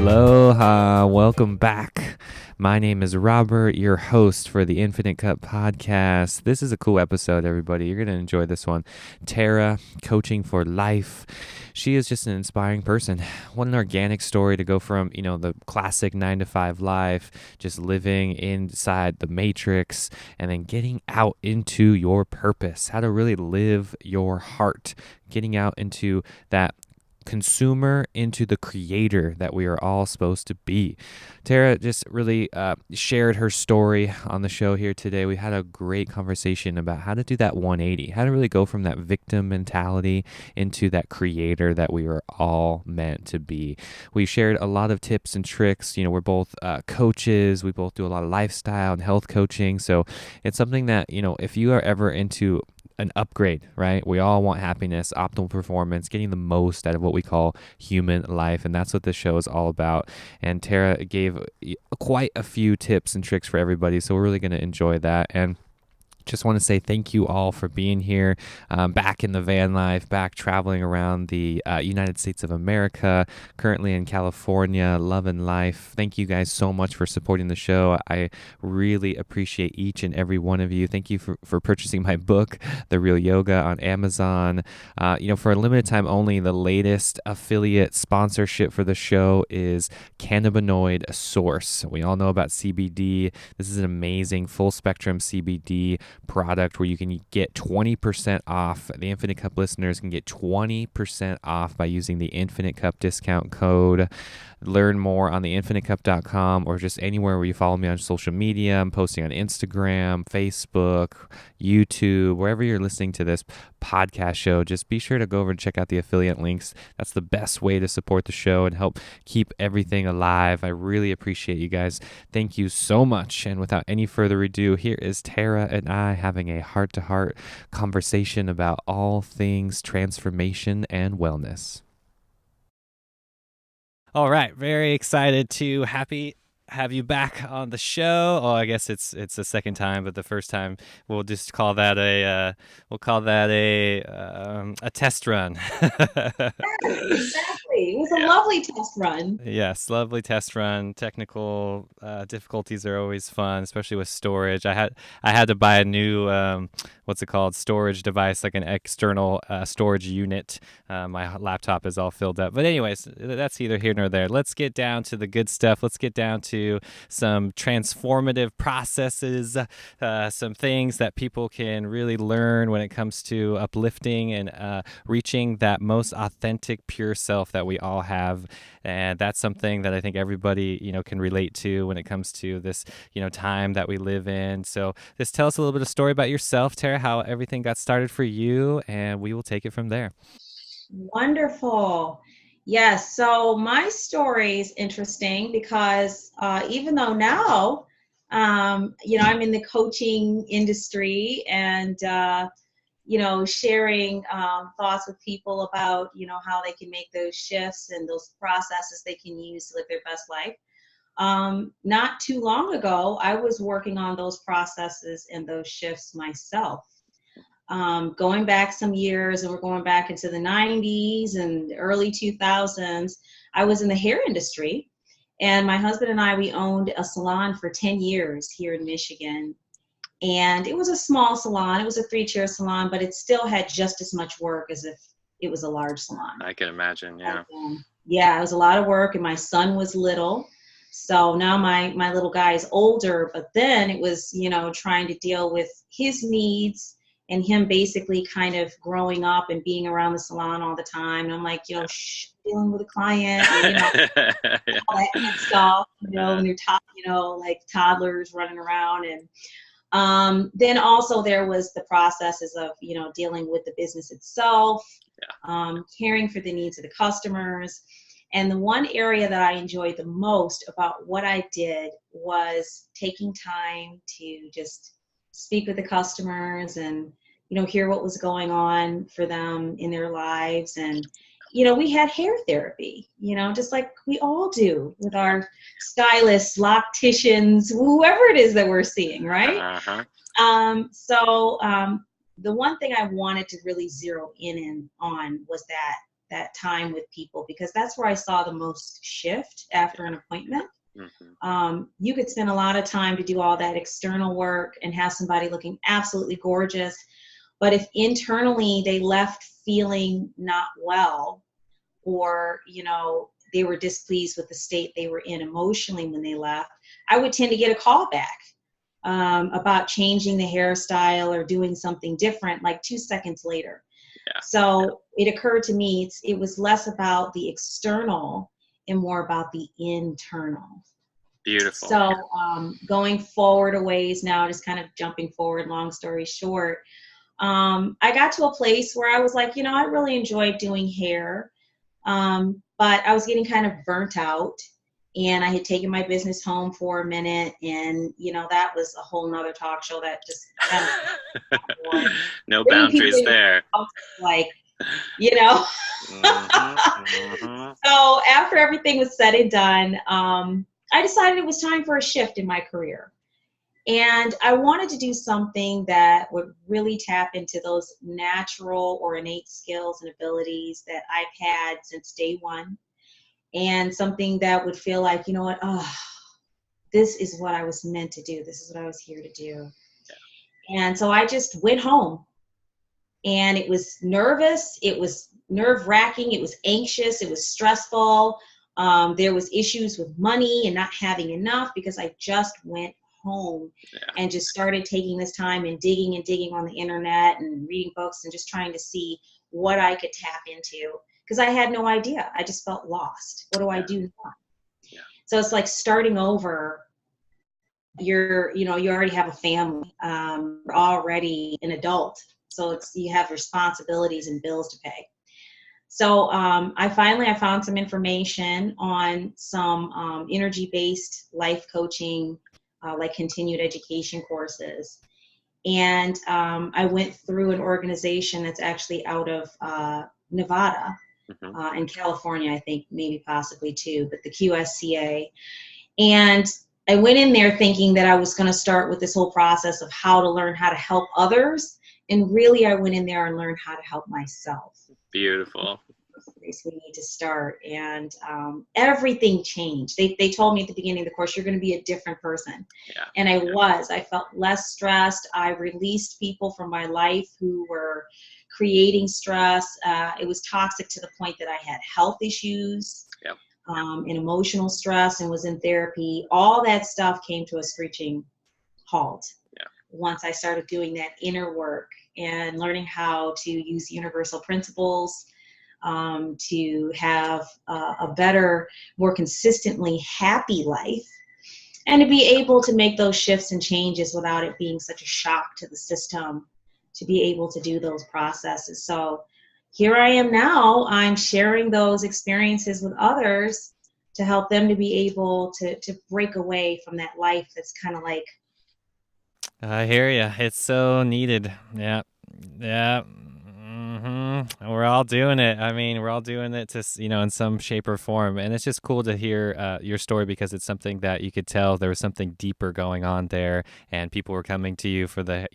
Aloha, welcome back. My name is Robert, your host for the Infinite Cup podcast. This is a cool episode, everybody. You're going to enjoy this one. Tara, coaching for life. She is just an inspiring person. What an organic story to go from, the classic 9-to-5 life, just living inside the matrix, and then getting out into your purpose, how to really live your heart, getting out into that consumer into the creator that we are all supposed to be. Tara just really shared her story on the show here today. We had a great conversation about how to do that 180, how to really go from that victim mentality into that creator that we are all meant to be. We shared a lot of tips and tricks. We're both coaches. We both do a lot of lifestyle and health coaching. So it's something that, if you are ever into an upgrade, right? We all want happiness, optimal performance, getting the most out of what we call human life. And that's what this show is all about. And Tara gave quite a few tips and tricks for everybody. So we're really going to enjoy that. And just want to say thank you all for being here, back in the van life, back traveling around the United States of America, currently in California, loving life. Thank you guys so much for supporting the show. I really appreciate each and every one of you. Thank you for purchasing my book, The Real Yoga, on Amazon. For a limited time only, the latest affiliate sponsorship for the show is Cannabinoid Source. We all know about CBD. This is an amazing full spectrum CBD product where you can get 20% off. The Infinite Cup listeners can get 20% off by using the Infinite Cup discount code. Learn more on theinfinitecup.com or just anywhere where you follow me on social media. I'm posting on Instagram, Facebook, YouTube, wherever you're listening to this podcast show. Just be sure to go over and check out the affiliate links. That's the best way to support the show and help keep everything alive. I really appreciate you guys. Thank you so much. And without any further ado, here is Tara and I having a heart-to-heart conversation about all things transformation and wellness. All right, very excited to have you back on the show. Oh, I guess it's the second time, but the first time we'll just call that a test run. Exactly. It was a lovely test run. Yes, lovely test run. Technical difficulties are always fun, especially with storage. I had to buy a new storage device, like an external storage unit. My laptop is all filled up. But anyways, that's neither here nor there. Let's get down to the good stuff. Let's get down to some transformative processes, some things that people can really learn when it comes to uplifting and reaching that most authentic, pure self that we all have. And that's something that I think everybody, can relate to when it comes to this, time that we live in. So just tell us a little bit of story about yourself, Tara, how everything got started for you, and we will take it from there. Wonderful. Yes. So my story is interesting because even though now, I'm in the coaching industry and, sharing thoughts with people about, how they can make those shifts and those processes they can use to live their best life. Not too long ago, I was working on those processes and those shifts myself. Going back some years, and we're going back into the 90s and early 2000s, I was in the hair industry. And my husband and I, we owned a salon for 10 years here in Michigan. And it was a small salon. It was a 3-chair salon, but it still had just as much work as if it was a large salon. I can imagine, yeah. Yeah, it was a lot of work, and my son was little. So now my little guy is older, but then it was, trying to deal with his needs and him basically kind of growing up and being around the salon all the time. And I'm like, dealing with a client, and, all that kind of stuff, when they're like toddlers running around. And then also there was the processes of, dealing with the business itself, caring for the needs of the customers. And the one area that I enjoyed the most about what I did was taking time to just speak with the customers and, hear what was going on for them in their lives. And, we had hair therapy, just like we all do with our stylists, locticians, whoever it is that we're seeing, right? So the one thing I wanted to really zero in on was that that time with people, because that's where I saw the most shift after an appointment. You could spend a lot of time to do all that external work and have somebody looking absolutely gorgeous, but if internally they left feeling not well, or they were displeased with the state they were in emotionally when they left, I would tend to get a call back about changing the hairstyle or doing something different like 2 seconds later. So it occurred to me it was less about the external and more about the internal. Beautiful. So going forward a ways now, just kind of jumping forward, long story short, I got to a place where I was like, I really enjoyed doing hair, but I was getting kind of burnt out, and I had taken my business home for a minute, and that was a whole nother talk show that just kind of no boundaries there. Like, So after everything was said and done, I decided it was time for a shift in my career. And I wanted to do something that would really tap into those natural or innate skills and abilities that I've had since day one. And something that would feel like, this is what I was meant to do. This is what I was here to do. And so I just went home. And it was nervous. It was nerve-wracking. It was anxious. It was stressful. There was issues with money and not having enough, because I just went home and just started taking this time and digging on the internet and reading books and just trying to see what I could tap into, because I had no idea. I just felt lost. What do I do now? So it's like starting over. You already have a family, you're already an adult. So you have responsibilities and bills to pay. So I found some information on some energy-based life coaching, like continued education courses. And I went through an organization that's actually out of Nevada and California, I think, maybe possibly too, but the QSCA. And I went in there thinking that I was going to start with this whole process of how to learn how to help others. And really, I went in there and learned how to help myself. Beautiful. Place we need to start. And everything changed. They told me at the beginning of the course, you're going to be a different person. And I was. I felt less stressed. I released people from my life who were creating stress. It was toxic to the point that I had health issues and emotional stress, and was in therapy. All that stuff came to a screeching halt once I started doing that inner work and learning how to use universal principles to have a better, more consistently happy life, and to be able to make those shifts and changes without it being such a shock to the system, to be able to do those processes. So here I am now. I'm sharing those experiences with others to help them to be able to break away from that life that's kind of like, I hear you. It's so needed. Yeah. We're all doing it. I mean, we're all doing it to, in some shape or form. And it's just cool to hear your story, because it's something that you could tell there was something deeper going on there, and people were coming to you for the,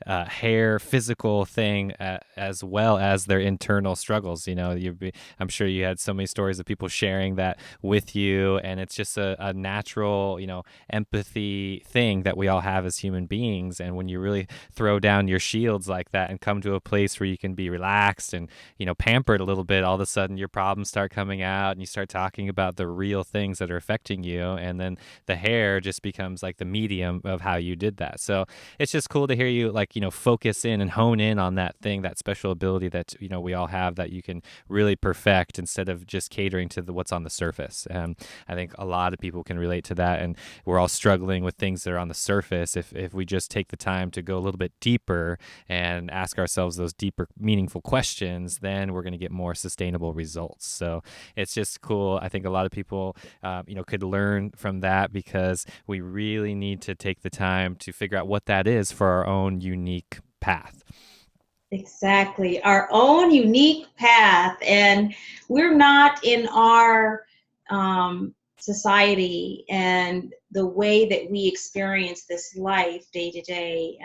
hair physical thing as well as their internal struggles. I'm sure you had so many stories of people sharing that with you, and it's just a natural, empathy thing that we all have as human beings. And when you really throw down your shields like that and come to a place where you can be relaxed and pampered a little bit, all of a sudden your problems start coming out, and you start talking about the real things that are affecting you, and then the hair just becomes like the medium of how you did that. So it's just cool to hear you focus in and hone in on that thing, that special ability that we all have, that you can really perfect instead of just catering to what's on the surface. And I think a lot of people can relate to that, and we're all struggling with things that are on the surface. If we just take the time to go a little bit deeper and ask ourselves those deeper, meaningful questions, then we're going to get more sustainable results. So it's just cool. I think a lot of people, could learn from that, because we really need to take the time to figure out what that is for our own unique path. Exactly. Our own unique path. And we're not in our society and the way that we experience this life day to day,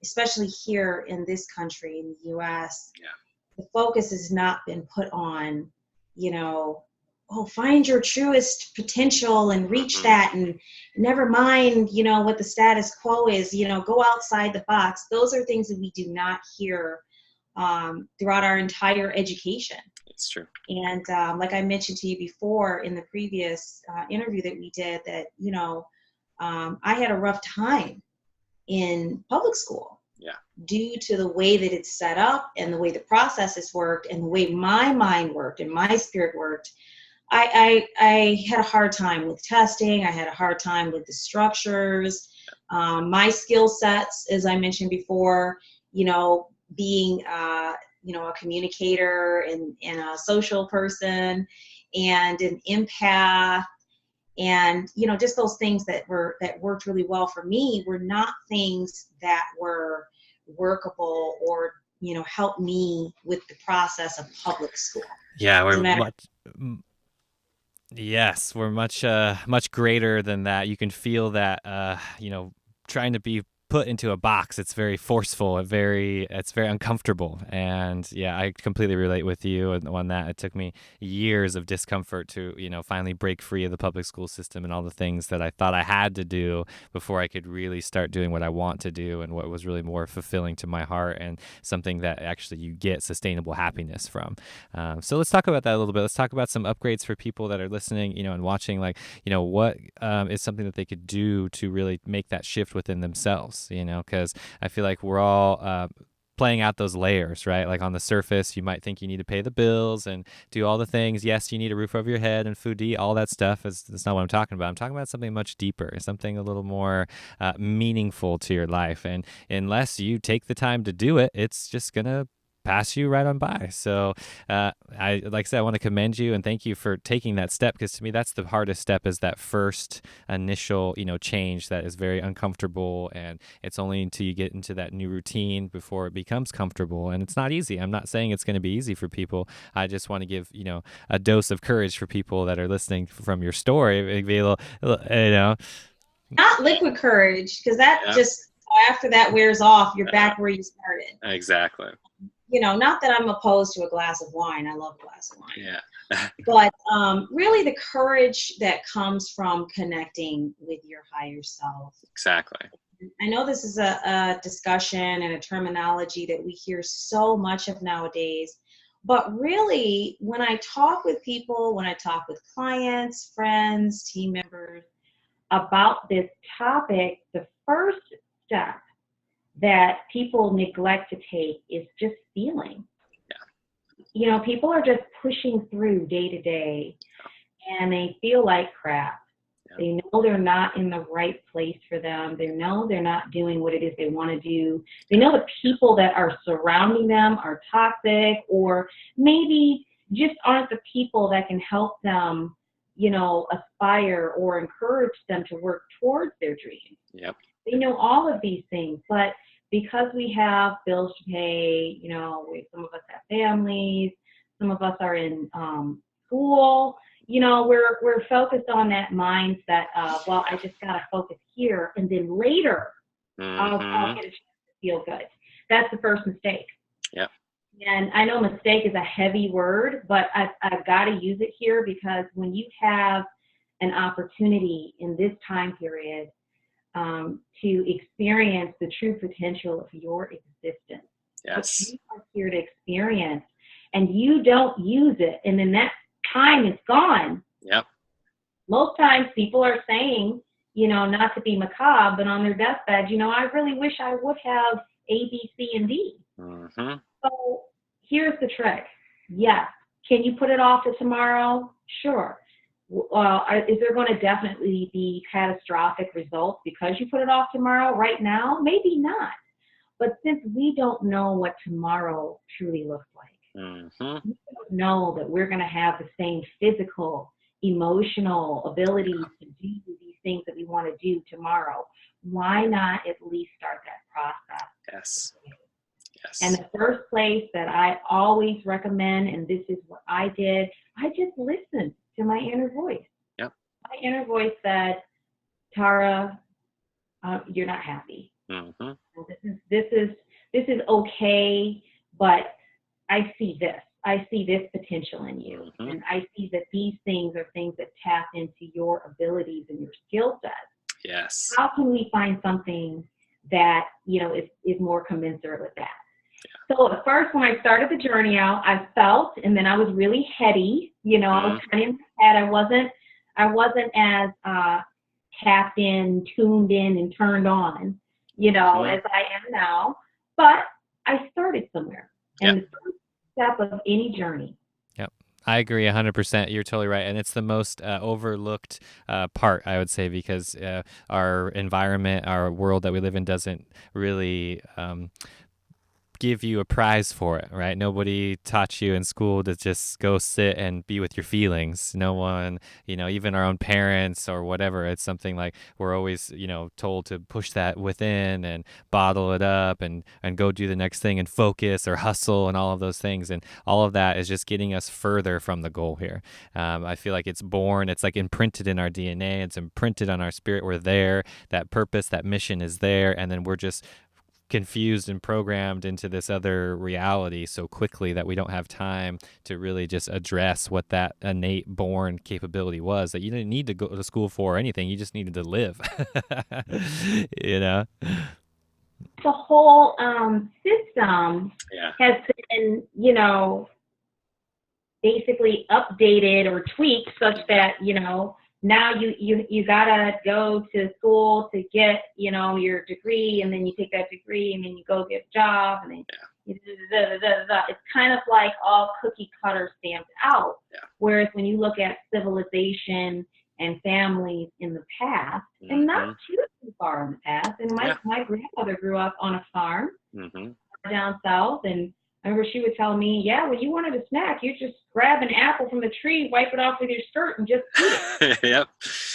especially here in this country, in the U.S., the focus has not been put on, you know, oh, find your truest potential and reach that, and never mind, you know, what the status quo is, you know, go outside the box. Those are things that we do not hear throughout our entire education. It's true. And like I mentioned to you before in the previous interview that we did, that, you know, I had a rough time in public school. Yeah. Due to the way that it's set up and the way the processes worked and the way my mind worked and my spirit worked, I had a hard time with testing. I had a hard time with the structures. My skill sets, as I mentioned before, you know, being, you know, a communicator and a social person and an empath, and, you know, just those things that worked really well for me were not things that were workable or, you know, helped me with the process of public school. Yeah, we're much greater than that. You can feel that, you know, trying to be put into a box. It's very forceful. It's very uncomfortable. And yeah, I completely relate with you on that. It took me years of discomfort to, you know, finally break free of the public school system and all the things that I thought I had to do before I could really start doing what I want to do and what was really more fulfilling to my heart and something that actually you get sustainable happiness from. So let's talk about that a little bit. Let's talk about some upgrades for people that are listening, you know, and watching, like, you know, what is something that they could do to really make that shift within themselves, you know, because I feel like we're all playing out those layers, right? Like on the surface, you might think you need to pay the bills and do all the things. Yes, you need a roof over your head and food to eat, all that stuff. That's not what I'm talking about. I'm talking about something much deeper, something a little more meaningful to your life. And unless you take the time to do it, it's just going to pass you right on by. So I want to commend you and thank you for taking that step, because to me that's the hardest step, is that first initial, you know, change that is very uncomfortable, and it's only until you get into that new routine before it becomes comfortable. And it's not easy. I'm not saying it's going to be easy for people. I just want to give, you know, a dose of courage for people that are listening from your story. It'd be a little, you know, not liquid courage, because that just after that wears off, you're back where you started. Exactly. You know, not that I'm opposed to a glass of wine. I love a glass of wine. Yeah. But really the courage that comes from connecting with your higher self. Exactly. I know this is a discussion and a terminology that we hear so much of nowadays. But really, when I talk with people, when I talk with clients, friends, team members about this topic, the first step that people neglect to take is just feeling. Yeah. You know, people are just pushing through day to day, and they feel like crap. Yeah. They know they're not in the right place for them. They know they're not doing what it is they want to do. They know the people that are surrounding them are toxic, or maybe just aren't the people that can help them, you know, aspire or encourage them to work towards their dreams. Yep. They know all of these things, but because we have bills to pay, you know, some of us have families, some of us are in school, you know, we're focused on that mindset of, well, I just got to focus here, and then later I'll get a chance to feel good. That's the first mistake. Yeah. And I know mistake is a heavy word, but I've got to use it here, because when you have an opportunity in this time period to experience the true potential of your existence. Yes. What you are here to experience, and you don't use it, and then that time is gone. Yep. Most times people are saying, you know, not to be macabre, but on their deathbed, you know, I really wish I would have A, B, C, and D. Mm-hmm. So here's the trick. Yes. Can you put it off to tomorrow? Sure. Is there going to definitely be catastrophic results because you put it off tomorrow? Right now, maybe not. But since we don't know what tomorrow truly looks like, we don't know that we're going to have the same physical, emotional abilities to do these things that we want to do tomorrow. Why not at least start that process? Yes. Yes. And the first place that I always recommend, and this is what I did, I just listened to my inner voice. Yep. My inner voice said, Tara, you're not happy. Mm-hmm. This is okay, but I see this. I see this potential in you. Mm-hmm. And I see that these things are things that tap into your abilities and your skill set. Yes. How can we find something that, is more commensurate with that? So at first, when I started the journey out, I felt, and then I was really heady. I was kind of in my head. I wasn't as tapped in, tuned in, and turned on, as I am now. But I started somewhere, and the first step of any journey. Yep. I agree 100%. You're totally right. And it's the most overlooked part, I would say, because our environment, our world that we live in doesn't really give you a prize for it, right? Nobody taught you in school to just go sit and be with your feelings. No one, even our own parents or whatever. It's something like we're always, told to push that within and bottle it up and go do the next thing and focus or hustle and all of those things. And all of that is just getting us further from the goal here. I feel like it's like imprinted in our DNA. It's imprinted on our spirit. We're there. That purpose, that mission is there. And then we're just confused and programmed into this other reality so quickly that we don't have time to really just address what that innate born capability was that you didn't need to go to school for or anything. You just needed to live. The whole system has been, basically updated or tweaked such that, now you gotta go to school to get, your degree, and then you take that degree and then you go get a job, and then it's kind of like all cookie cutter stamped out. Yeah. Whereas when you look at civilization and families in the past, and not too far in the past, and my grandmother grew up on a farm down south, and I remember she would tell me, when you wanted a snack, you just grab an apple from the tree, wipe it off with your skirt, and just eat it. Yep.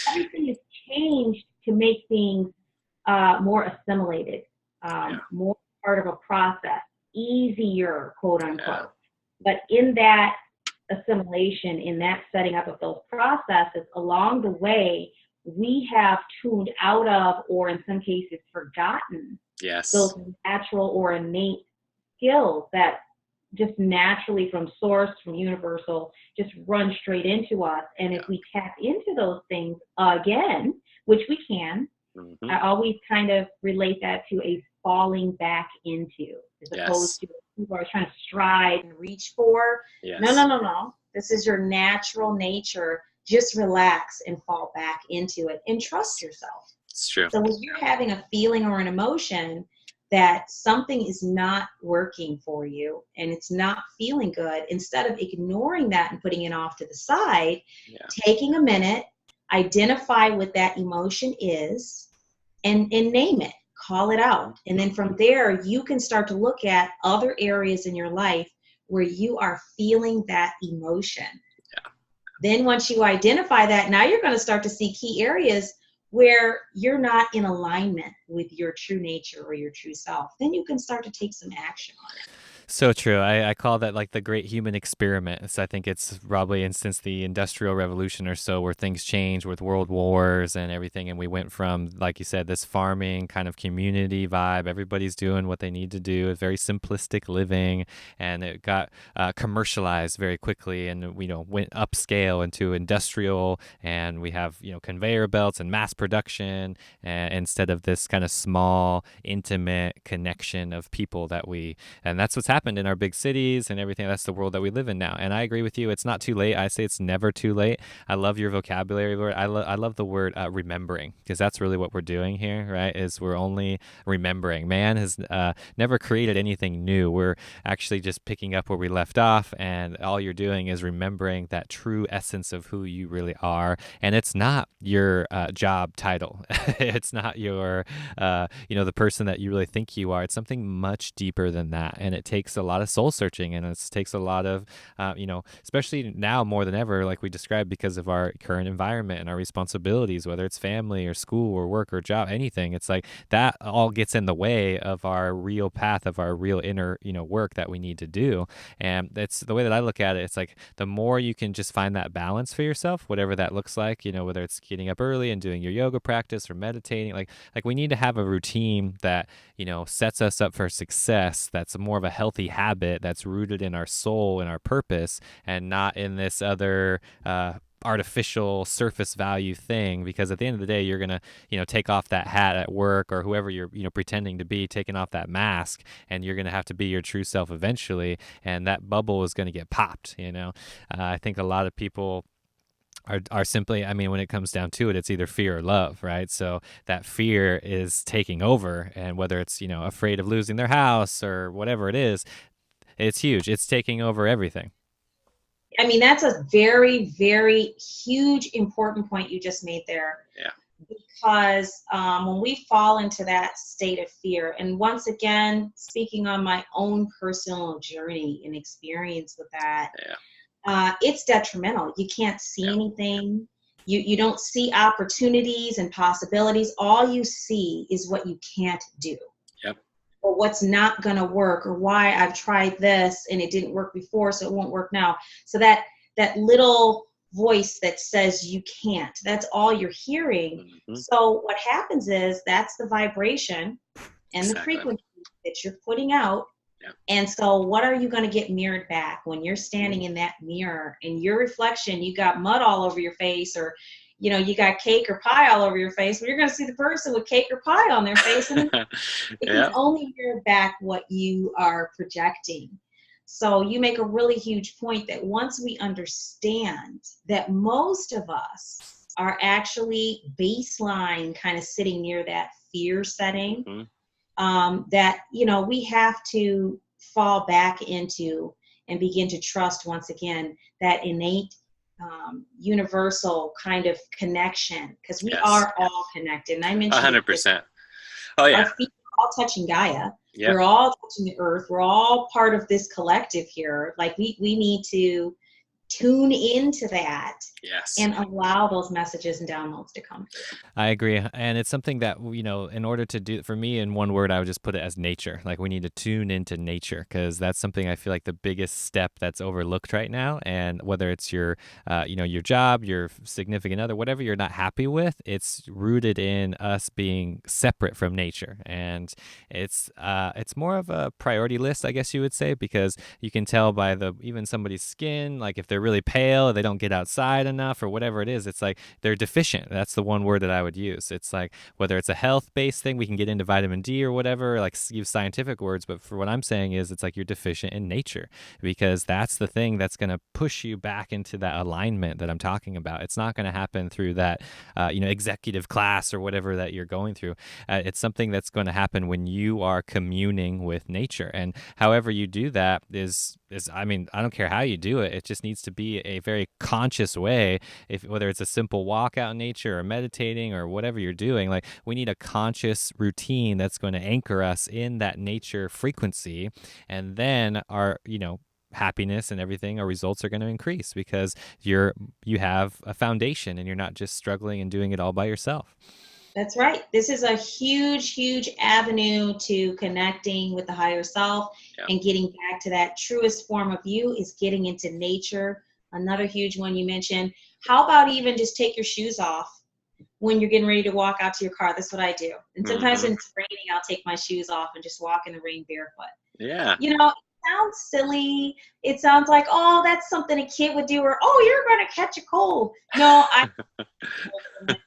Everything has changed to make things more assimilated, more part of a process, easier, quote unquote. Yeah. But in that assimilation, in that setting up of those processes, along the way, we have tuned out of, or in some cases forgotten, those natural or innate skills that just naturally from source, from universal, just run straight into us. And if we tap into those things again, which we can, I always kind of relate that to a falling back into, as opposed to people are trying to strive and reach for. Yes. No. This is your natural nature. Just relax and fall back into it and trust yourself. It's true. So when you're having a feeling or an emotion that something is not working for you and it's not feeling good, instead of ignoring that and putting it off to the side, taking a minute, identify what that emotion is and name it, call it out. And then from there, you can start to look at other areas in your life where you are feeling that emotion. Yeah. Then once you identify that, now you're going to start to see key areas where you're not in alignment with your true nature or your true self. Then you can start to take some action on it. So true. I call that like the great human experiment. So I think it's probably since the Industrial Revolution or so where things changed with world wars and everything. And we went from, like you said, this farming kind of community vibe. Everybody's doing what they need to do. Very simplistic living. And it got commercialized very quickly and, went upscale into industrial. And we have, conveyor belts and mass production instead of this kind of small, intimate connection of people and that's what's happened in our big cities and everything. That's the world that we live in now. And I agree with you. It's not too late. I say it's never too late. I love your vocabulary, Lord. I love the word remembering, because that's really what we're doing here, right? Is we're only remembering. Man has never created anything new. We're actually just picking up where we left off, and all you're doing is remembering that true essence of who you really are. And it's not your job title. It's not your, the person that you really think you are. It's something much deeper than that. And it takes a lot of soul searching, and it takes a lot of, especially now more than ever, like we described, because of our current environment and our responsibilities, whether it's family or school or work or job, anything. It's like that all gets in the way of our real path, of our real inner, work that we need to do. And it's the way that I look at it. It's like the more you can just find that balance for yourself, whatever that looks like, whether it's getting up early and doing your yoga practice or meditating, like we need to have a routine that, sets us up for success. That's more of a healthy healthy habit that's rooted in our soul and our purpose, and not in this other artificial surface value thing. Because at the end of the day, you're gonna take off that hat at work, or whoever you're pretending to be, taking off that mask, and you're gonna have to be your true self eventually, and that bubble is gonna get popped. I think a lot of people are simply, I mean, when it comes down to it, it's either fear or love, right? So that fear is taking over, and whether it's afraid of losing their house or whatever it is, it's huge. It's taking over everything. I mean, that's a very, very huge, important point you just made there. Yeah. Because when we fall into that state of fear, and once again, speaking on my own personal journey and experience with that, it's detrimental. You can't see anything. You don't see opportunities and possibilities. All you see is what you can't do. Or what's not going to work, or why I've tried this and it didn't work before, so it won't work now. So that little voice that says you can't, that's all you're hearing. So what happens is that's the vibration and the frequency that you're putting out. And so what are you going to get mirrored back when you're standing in that mirror, and your reflection, you got mud all over your face, or you got cake or pie all over your face? Well, you're going to see the person with cake or pie on their face, and it can only mirror back what you are projecting. So you make a really huge point that once we understand that most of us are actually baseline kind of sitting near that fear setting, that, we have to fall back into and begin to trust once again that innate universal kind of connection, because we are all connected. And I mentioned 100%. Oh yeah. Our feet are all touching Gaia. We're all touching the earth. We're all part of this collective here. Like we need to tune into that and allow those messages and downloads to come through. I agree. And it's something that, in order to do, for me, in one word, I would just put it as nature. Like, we need to tune into nature, because that's something I feel like the biggest step that's overlooked right now. And whether it's your, your job, your significant other, whatever you're not happy with, it's rooted in us being separate from nature. And it's more of a priority list, I guess you would say, because you can tell by even somebody's skin, like if they're really pale, they don't get outside enough, or whatever it is, it's like they're deficient. That's the one word that I would use. It's like, whether it's a health-based thing, we can get into vitamin D or whatever, like use scientific words, but for what I'm saying is, it's like you're deficient in nature, because that's the thing that's going to push you back into that alignment that I'm talking about. It's not going to happen through that, executive class or whatever that you're going through. It's something that's going to happen when you are communing with nature. And however you do that is, I mean, I don't care how you do it. It just needs to be a very conscious way. Whether it's a simple walk out in nature or meditating or whatever you're doing, like, we need a conscious routine that's going to anchor us in that nature frequency. And then our, happiness and everything, our results are going to increase, because you have a foundation and you're not just struggling and doing it all by yourself. That's right. This is a huge, huge avenue to connecting with the higher self and getting back to that truest form of you, is getting into nature. Another huge one you mentioned. How about even just take your shoes off when you're getting ready to walk out to your car? That's what I do. And sometimes when it's raining, I'll take my shoes off and just walk in the rain barefoot. Yeah. It sounds silly. It sounds like, oh, that's something a kid would do, or, oh, you're going to catch a cold. No, but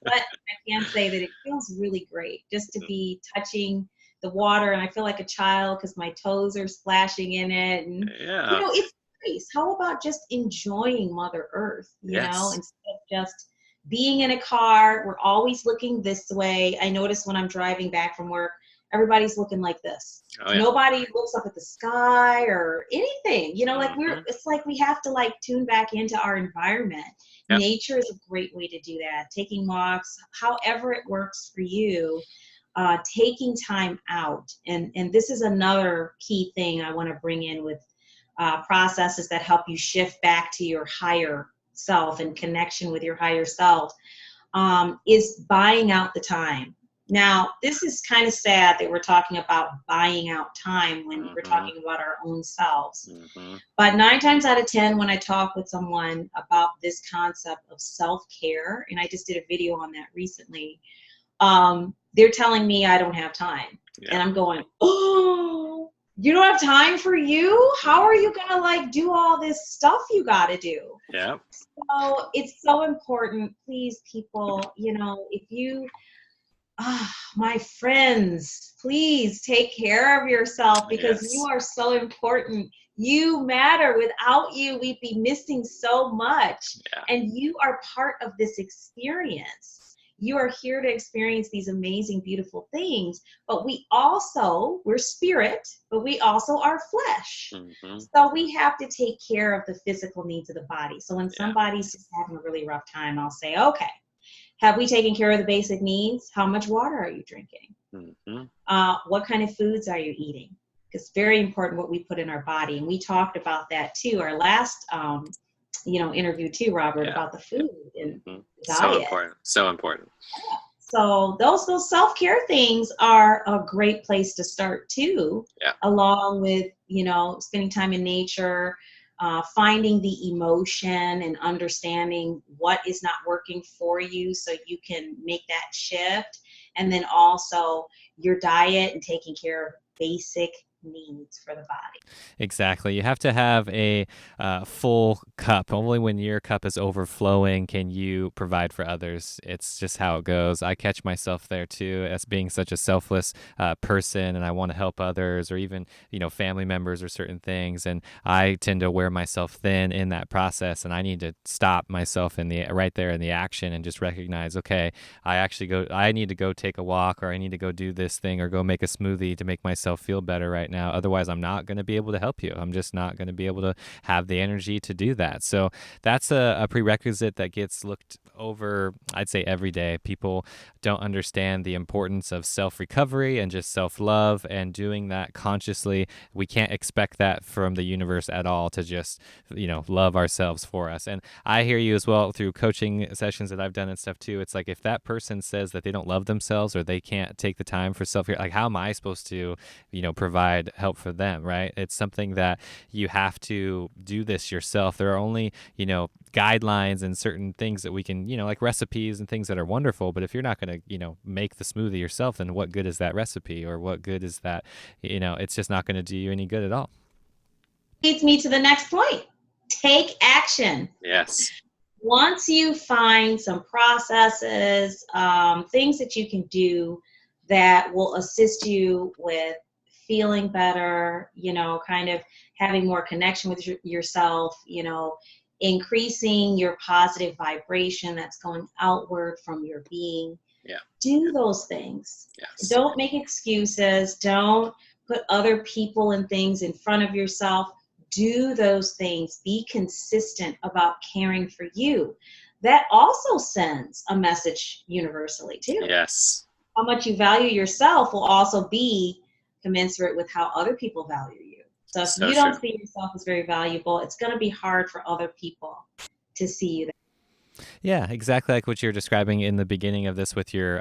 I can say that it feels really great just to be touching the water, and I feel like a child because my toes are splashing in it, and it's nice. How about just enjoying Mother Earth, you know, instead of just being in a car? We're always looking this way. I notice when I'm driving back from work, everybody's looking like this. Nobody looks up at the sky or anything, like it's like we have to like tune back into our environment. Nature is a great way to do that. Taking walks, however it works for you, taking time out. And this is another key thing I want to bring in with processes that help you shift back to your higher self and connection with your higher self, is buying out the time. Now, this is kind of sad that we're talking about buying out time when we're talking about our own selves. But 9 times out of 10, when I talk with someone about this concept of self-care, and I just did a video on that recently, they're telling me I don't have time. And I'm going, oh, You don't have time for you? How are you gonna like do all this stuff you gotta do? Yeah. So it's so important. Please, people, if you my friends, please take care of yourself because you Yes. are so important. You matter. Without you, we'd be missing so much. Yeah. And you are part of this experience. You are here to experience these amazing, beautiful things. But we're spirit, but we also are flesh. Mm-hmm. So we have to take care of the physical needs of the body. So when Yeah. somebody's just having a really rough time, I'll say, okay, have we taken care of the basic needs? How much water are you drinking? Mm-hmm. What kind of foods are you eating? It's very important what we put in our body. And we talked about that too, our last interview too, Robert, Yeah. about the food and Mm-hmm. diet. So important. So important. So those self-care things are a great place to start too, Yeah. along with, spending time in nature, finding the emotion and understanding what is not working for you so you can make that shift. And then also your diet and taking care of basic needs for the body. Exactly. You have to have a full cup. Only when your cup is overflowing can you provide for others. It's just how it goes. I catch myself there too, as being such a selfless person, and I want to help others, or even family members or certain things, and I tend to wear myself thin in that process. And I need to stop myself right there in the action and just recognize, okay, I need to go take a walk, or I need to go do this thing, or go make a smoothie to make myself feel better right now. Otherwise, I'm not going to be able to help you. I'm just not going to be able to have the energy to do that. So that's a prerequisite that gets looked over, I'd say, every day. People don't understand the importance of self-recovery and just self-love, and doing that consciously. We can't expect that from the universe at all, to just love ourselves for us. And I hear you as well through coaching sessions that I've done and stuff too. It's like, if that person says that they don't love themselves, or they can't take the time for self-care, like, how am I supposed to provide help for them, right? It's something that you have to do this yourself. There are only guidelines and certain things that we can like recipes and things that are wonderful, but if you're not going to make the smoothie yourself, then what good is that recipe, or what good is that? It's just not going to do you any good at all. Leads me to the next point. Take action. Yes. Once you find some processes, things that you can do that will assist you with feeling better, kind of having more connection with yourself, increasing your positive vibration that's going outward from your being. Yeah. Do those things. Yes. Don't make excuses. Don't put other people and things in front of yourself. Do those things. Be consistent about caring for you. That also sends a message universally too. Yes. How much you value yourself will also be commensurate with how other people value you. So if you don't see yourself as very valuable, it's going to be hard for other people to see you. Yeah, exactly like what you're describing in the beginning of this with your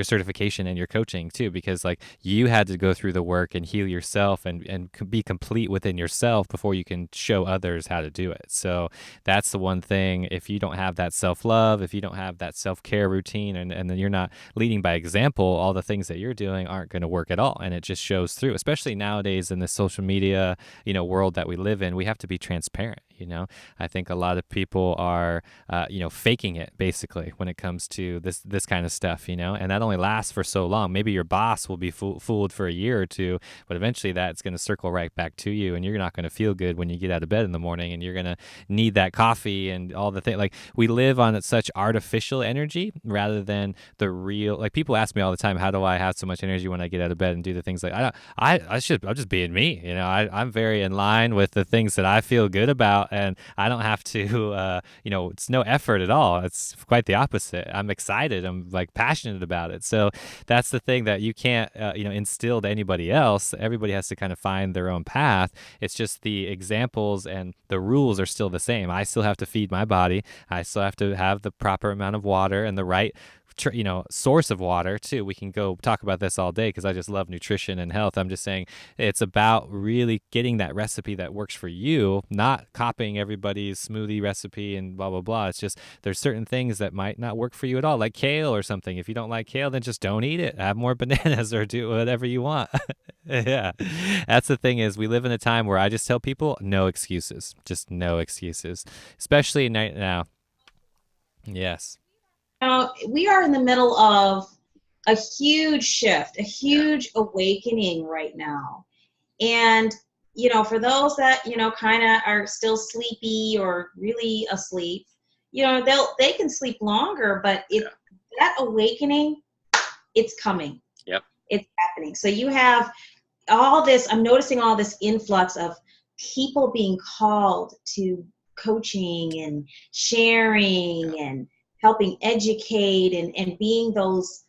certification and your coaching too, because like you had to go through the work and heal yourself and be complete within yourself before you can show others how to do it. So that's the one thing. If you don't have that self-love, if you don't have that self-care routine, and then you're not leading by example, all the things that you're doing aren't going to work at all. And it just shows through, especially nowadays in the social media, world that we live in. We have to be transparent. I think a lot of people are, faking it basically when it comes to this kind of stuff, and that only lasts for so long. Maybe your boss will be fooled for a year or two, but eventually that's going to circle right back to you, and you're not going to feel good when you get out of bed in the morning, and you're going to need that coffee and all the things. Like, we live on such artificial energy rather than the real. Like, people ask me all the time, how do I have so much energy when I get out of bed and do the things? Like, I'm just being me. I'm very in line with the things that I feel good about, and I don't have to, it's no effort at all. It's quite the opposite. I'm excited. I'm passionate about it. So that's the thing that you can't, instill to anybody else. Everybody has to kind of find their own path. It's just the examples and the rules are still the same. I still have to feed my body. I still have to have the proper amount of water and the right source of water too. We can go talk about this all day because I just love nutrition and health. I'm just saying it's about really getting that recipe that works for you, not copying everybody's smoothie recipe and blah, blah, blah. It's just there's certain things that might not work for you at all, like kale or something. If you don't like kale, then just don't eat it. Have more bananas or do whatever you want. Yeah. That's the thing is we live in a time where I just tell people no excuses, just no excuses, especially right now. Yes. We are in the middle of a huge shift, a huge awakening right now. And, for those that, kind of are still sleepy or really asleep, they can sleep longer, but that awakening, it's coming. Yep. It's happening. So you have all this, I'm noticing all this influx of people being called to coaching and sharing and helping educate and being those,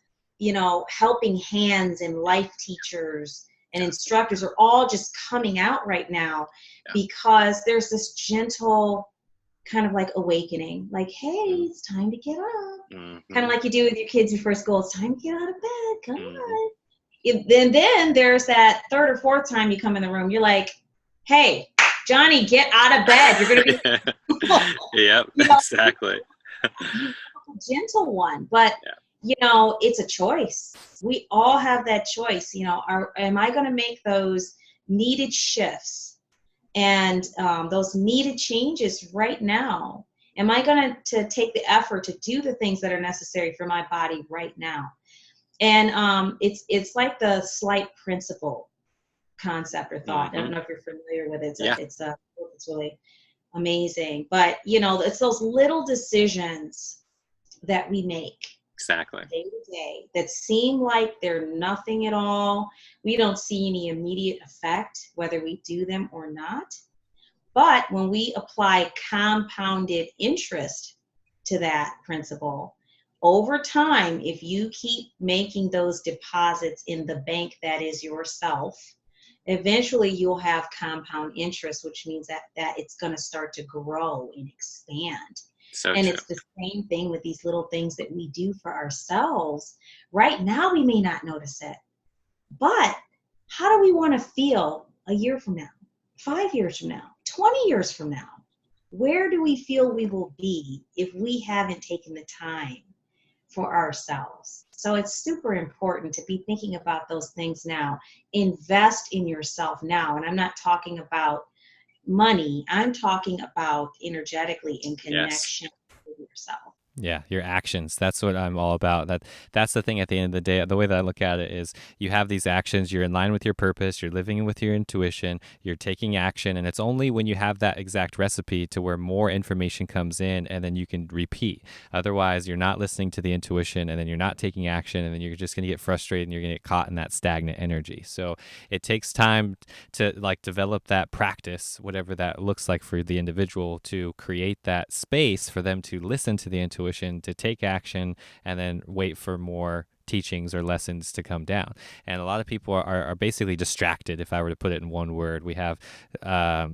helping hands and life teachers and instructors are all just coming out right now because there's this gentle kind of like awakening, like, hey, it's time to get up. Kind of like you do with your kids before school. It's time to get out of bed. Come on. Then there's that third or fourth time you come in the room. You're like, hey, Johnny, get out of bed. You're going to be Yep, exactly. Gentle one, but it's a choice. We all have that choice. Am I going to make those needed shifts and those needed changes right now? Am I going to take the effort to do the things that are necessary for my body right now? And it's like the slight principle concept or thought. I don't know if you're familiar with it. It's really amazing. But, it's those little decisions that we make exactly day to day that seem like they're nothing at all. We don't see any immediate effect, whether we do them or not. But when we apply compounded interest to that principle, over time, if you keep making those deposits in the bank that is yourself, eventually you'll have compound interest, which means that it's going to start to grow and expand. And it's the same thing with these little things that we do for ourselves. Right now, we may not notice it, but how do we want to feel a year from now, 5 years from now, 20 years from now? Where do we feel we will be if we haven't taken the time for ourselves? So it's super important to be thinking about those things now. Invest in yourself now. And I'm not talking about money. I'm talking about energetically in connection with yourself. Yeah, your actions. That's what I'm all about. That's the thing at the end of the day. The way that I look at it is you have these actions, you're in line with your purpose, you're living with your intuition, you're taking action, and it's only when you have that exact recipe to where more information comes in and then you can repeat. Otherwise, you're not listening to the intuition and then you're not taking action and then you're just going to get frustrated and you're going to get caught in that stagnant energy. So it takes time to develop that practice, whatever that looks like for the individual, to create that space for them to listen to the intuition, to take action, and then wait for more teachings or lessons to come down. And a lot of people are basically distracted, if I were to put it in one word. We have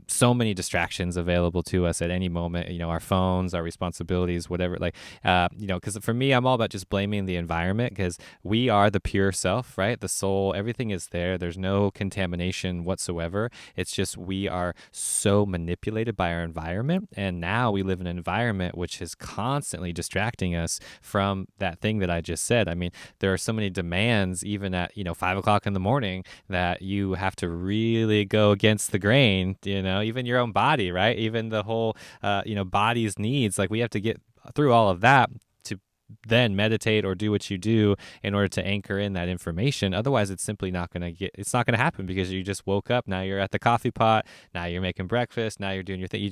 so many distractions available to us at any moment, our phones, our responsibilities, whatever, because for me, I'm all about just blaming the environment, because we are the pure self, right? The soul, everything is there. There's no contamination whatsoever. It's just we are so manipulated by our environment. And now we live in an environment which is constantly distracting us from that thing that I just said. I mean, there are so many demands, even at 5 o'clock in the morning, that you have to really go against the grain. Even your own body, right? Even the whole body's needs. Like, we have to get through all of that to then meditate or do what you do in order to anchor in that information. Otherwise, it's simply not going to happen, because you just woke up. Now you're at the coffee pot. Now you're making breakfast. Now you're doing your thing.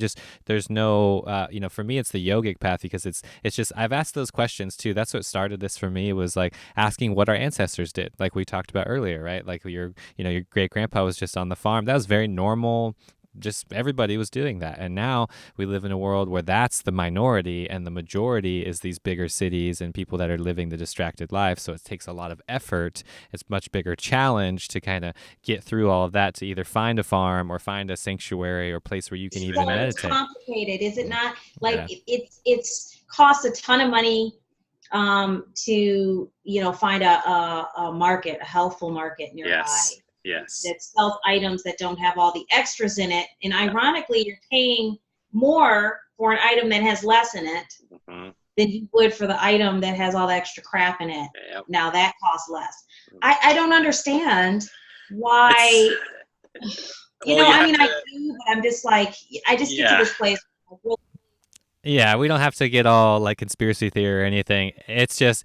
There's no, for me, it's the yogic path, because it's just, I've asked those questions too. That's what started this for me, was like asking what our ancestors did. Like we talked about earlier, right? Like your great grandpa was just on the farm. That was very normal. Just everybody was doing that. And now we live in a world where that's the minority and the majority is these bigger cities and people that are living the distracted life. So it takes a lot of effort. It's a much bigger challenge to kind of get through all of that, to either find a farm or find a sanctuary or place where you can even meditate. It's complicated, is it not? Like, it's costs a ton of money to, find a market, a healthful market nearby Yes. Yes. that sells items that don't have all the extras in it. And ironically, you're paying more for an item that has less in it Mhm. than you would for the item that has all the extra crap in it. Yep. Now that costs less. I don't understand why, Well, you I have mean, I to. do, but I'm just like, I just get to Yeah. this place. Yeah, we don't have to get all like conspiracy theory or anything. It's just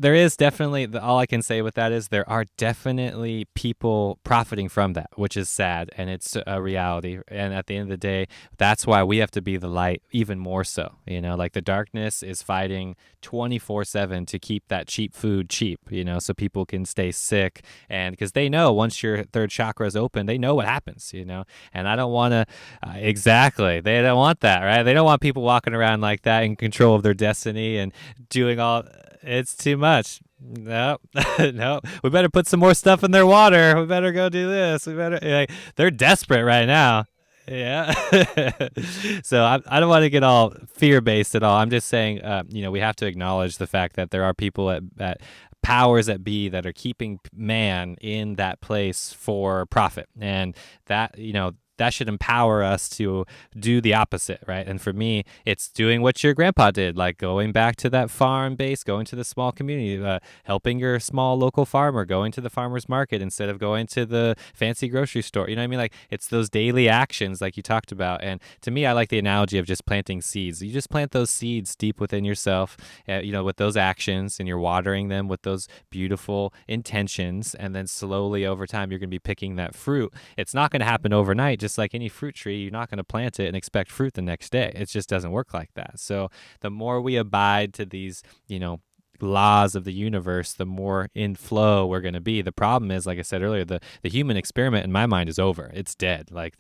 there is definitely all I can say with that is there are definitely people profiting from that, which is sad and it's a reality. And at the end of the day, that's why we have to be the light even more so. Like the darkness is fighting 24/7 to keep that cheap food cheap, so people can stay sick and because they know once your third chakra is open, they know what happens. And I don't want to exactly. They don't want that, right? They don't want people walking around like that in control of their destiny and doing all. It's too much. No, no. We better put some more stuff in their water. We better go do this. They're desperate right now. Yeah. So I don't want to get all fear based at all. I'm just saying, we have to acknowledge the fact that there are people at powers that be that are keeping man in that place for profit. And that should empower us to do the opposite, right? And for me, it's doing what your grandpa did, like going back to that farm base, going to the small community, helping your small local farmer, going to the farmer's market instead of going to the fancy grocery store. You know what I mean? Like it's those daily actions like you talked about. And to me, I like the analogy of just planting seeds. You just plant those seeds deep within yourself, with those actions, and you're watering them with those beautiful intentions. And then slowly over time, you're going to be picking that fruit. It's not going to happen overnight. Just like any fruit tree, you're not going to plant it and expect fruit the next day. It just doesn't work like that. So the more we abide to these, laws of the universe, the more in flow we're going to be. The problem is, like I said earlier, the human experiment in my mind is over. It's dead. Like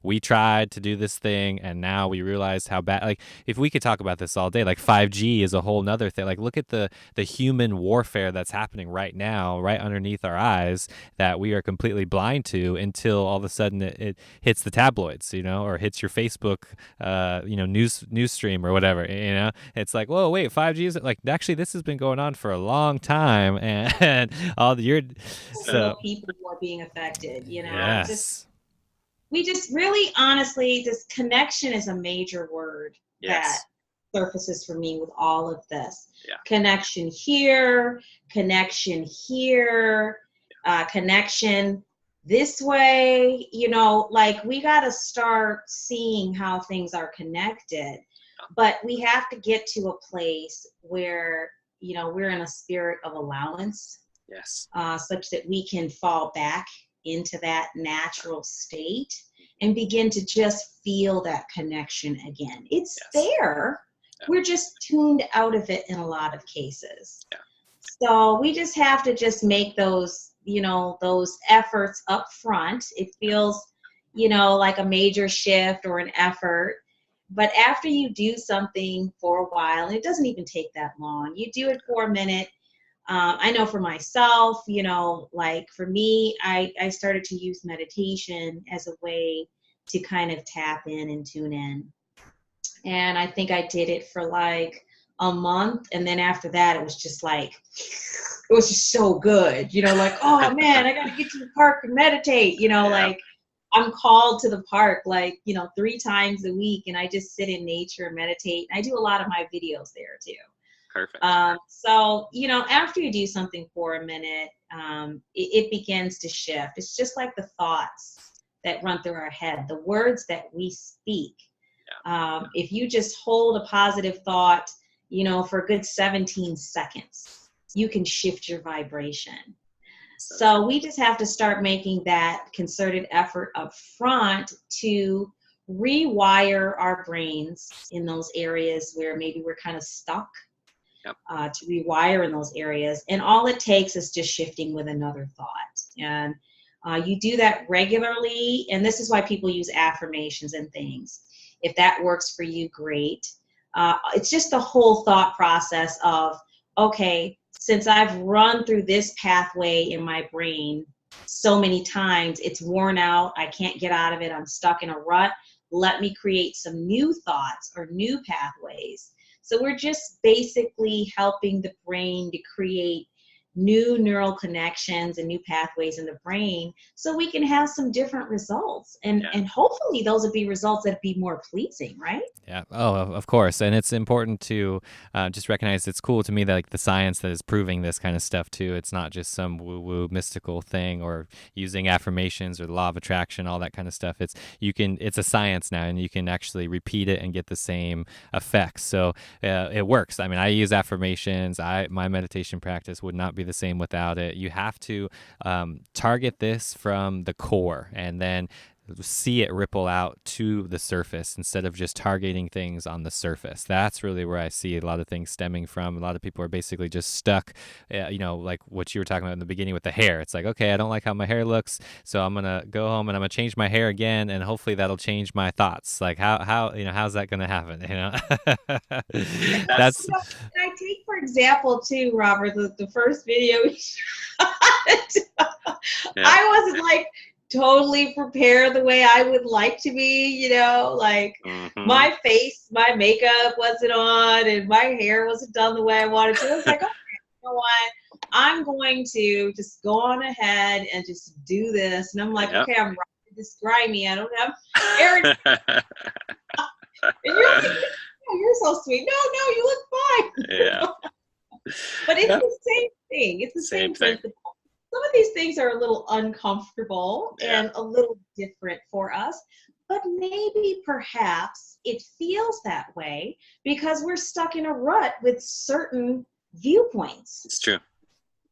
we tried to do this thing and now we realized how bad, like if we could talk about this all day, like 5G is a whole nother thing. Like look at the human warfare that's happening right now, right underneath our eyes that we are completely blind until all of a sudden it hits the tabloids, or hits your Facebook, news stream or whatever, it's like, whoa, wait, 5G is like, actually this has been going on for a long time, and all the you're so people who are being affected, yes, we just really honestly, this connection is a major word that Yes. surfaces for me with all of this. Yeah. Connection here, connection this way, like we got to start seeing how things are connected. But we have to get to a place where, we're in a spirit of allowance, Yes. such that we can fall back into that natural state and begin to just feel that connection again. It's there. Yeah. We're just tuned out of it in a lot of cases. Yeah. So we just have to just make those, those efforts up front. It feels, like a major shift or an effort. But after you do something for a while, and it doesn't even take that long, you do it for a minute. I know for myself, like for me, I started to use meditation as a way to kind of tap in and tune in. And I think I did it for like a month. And then after that, it was just like, it was just so good, like, oh man, I got to get to the park and meditate, like I'm called to the park, like, 3 times a week, and I just sit in nature and meditate. I do a lot of my videos there too. Perfect. So, after you do something for a minute, it begins to shift. It's just like the thoughts that run through our head, the words that we speak. Yeah. If you just hold a positive thought, for a good 17 seconds, you can shift your vibration. So we just have to start making that concerted effort up front to rewire our brains in those areas where maybe we're kind of stuck. Yep. To rewire in those areas. And all it takes is just shifting with another thought. And you do that regularly. And this is why people use affirmations and things. If that works for you, great. It's just the whole thought process of, okay, since I've run through this pathway in my brain so many times, it's worn out. I can't get out of it. I'm stuck in a rut. Let me create some new thoughts or new pathways So we're just basically helping the brain to create new neural connections and new pathways in the brain so we can have some different results. And hopefully those would be results that be more pleasing, right? Yeah. Oh, of course. And it's important to just recognize it's cool to me that like the science that is proving this kind of stuff too. It's not just some woo-woo mystical thing or using affirmations or the law of attraction, all that kind of stuff. It's a science now, and you can actually repeat it and get the same effects. So it works. I mean, I use affirmations. My meditation practice would not be the same without it. You have to target this from the core, and then see it ripple out to the surface instead of just targeting things on the surface. That's really where I see a lot of things stemming from. A lot of people are basically just stuck, like what you were talking about in the beginning with the hair. It's like, okay, I don't like how my hair looks, so I'm going to go home and I'm going to change my hair again, and hopefully that'll change my thoughts. Like how's that going to happen? That's I take for example too, Robert, the first video we shot. I wasn't like totally prepared the way I would like to be, like my face, my makeup wasn't on and my hair wasn't done the way I wanted to. I was like, okay, you know what? I'm going to just go on ahead and just do this. And I'm like, okay, I'm this grimy. I don't have hair. And you're like, oh, you're so sweet. No, you look fine. Yeah. But it's the same thing. It's the same principle. Some of these things are a little uncomfortable and a little different for us, but maybe perhaps it feels that way because we're stuck in a rut with certain viewpoints. It's true.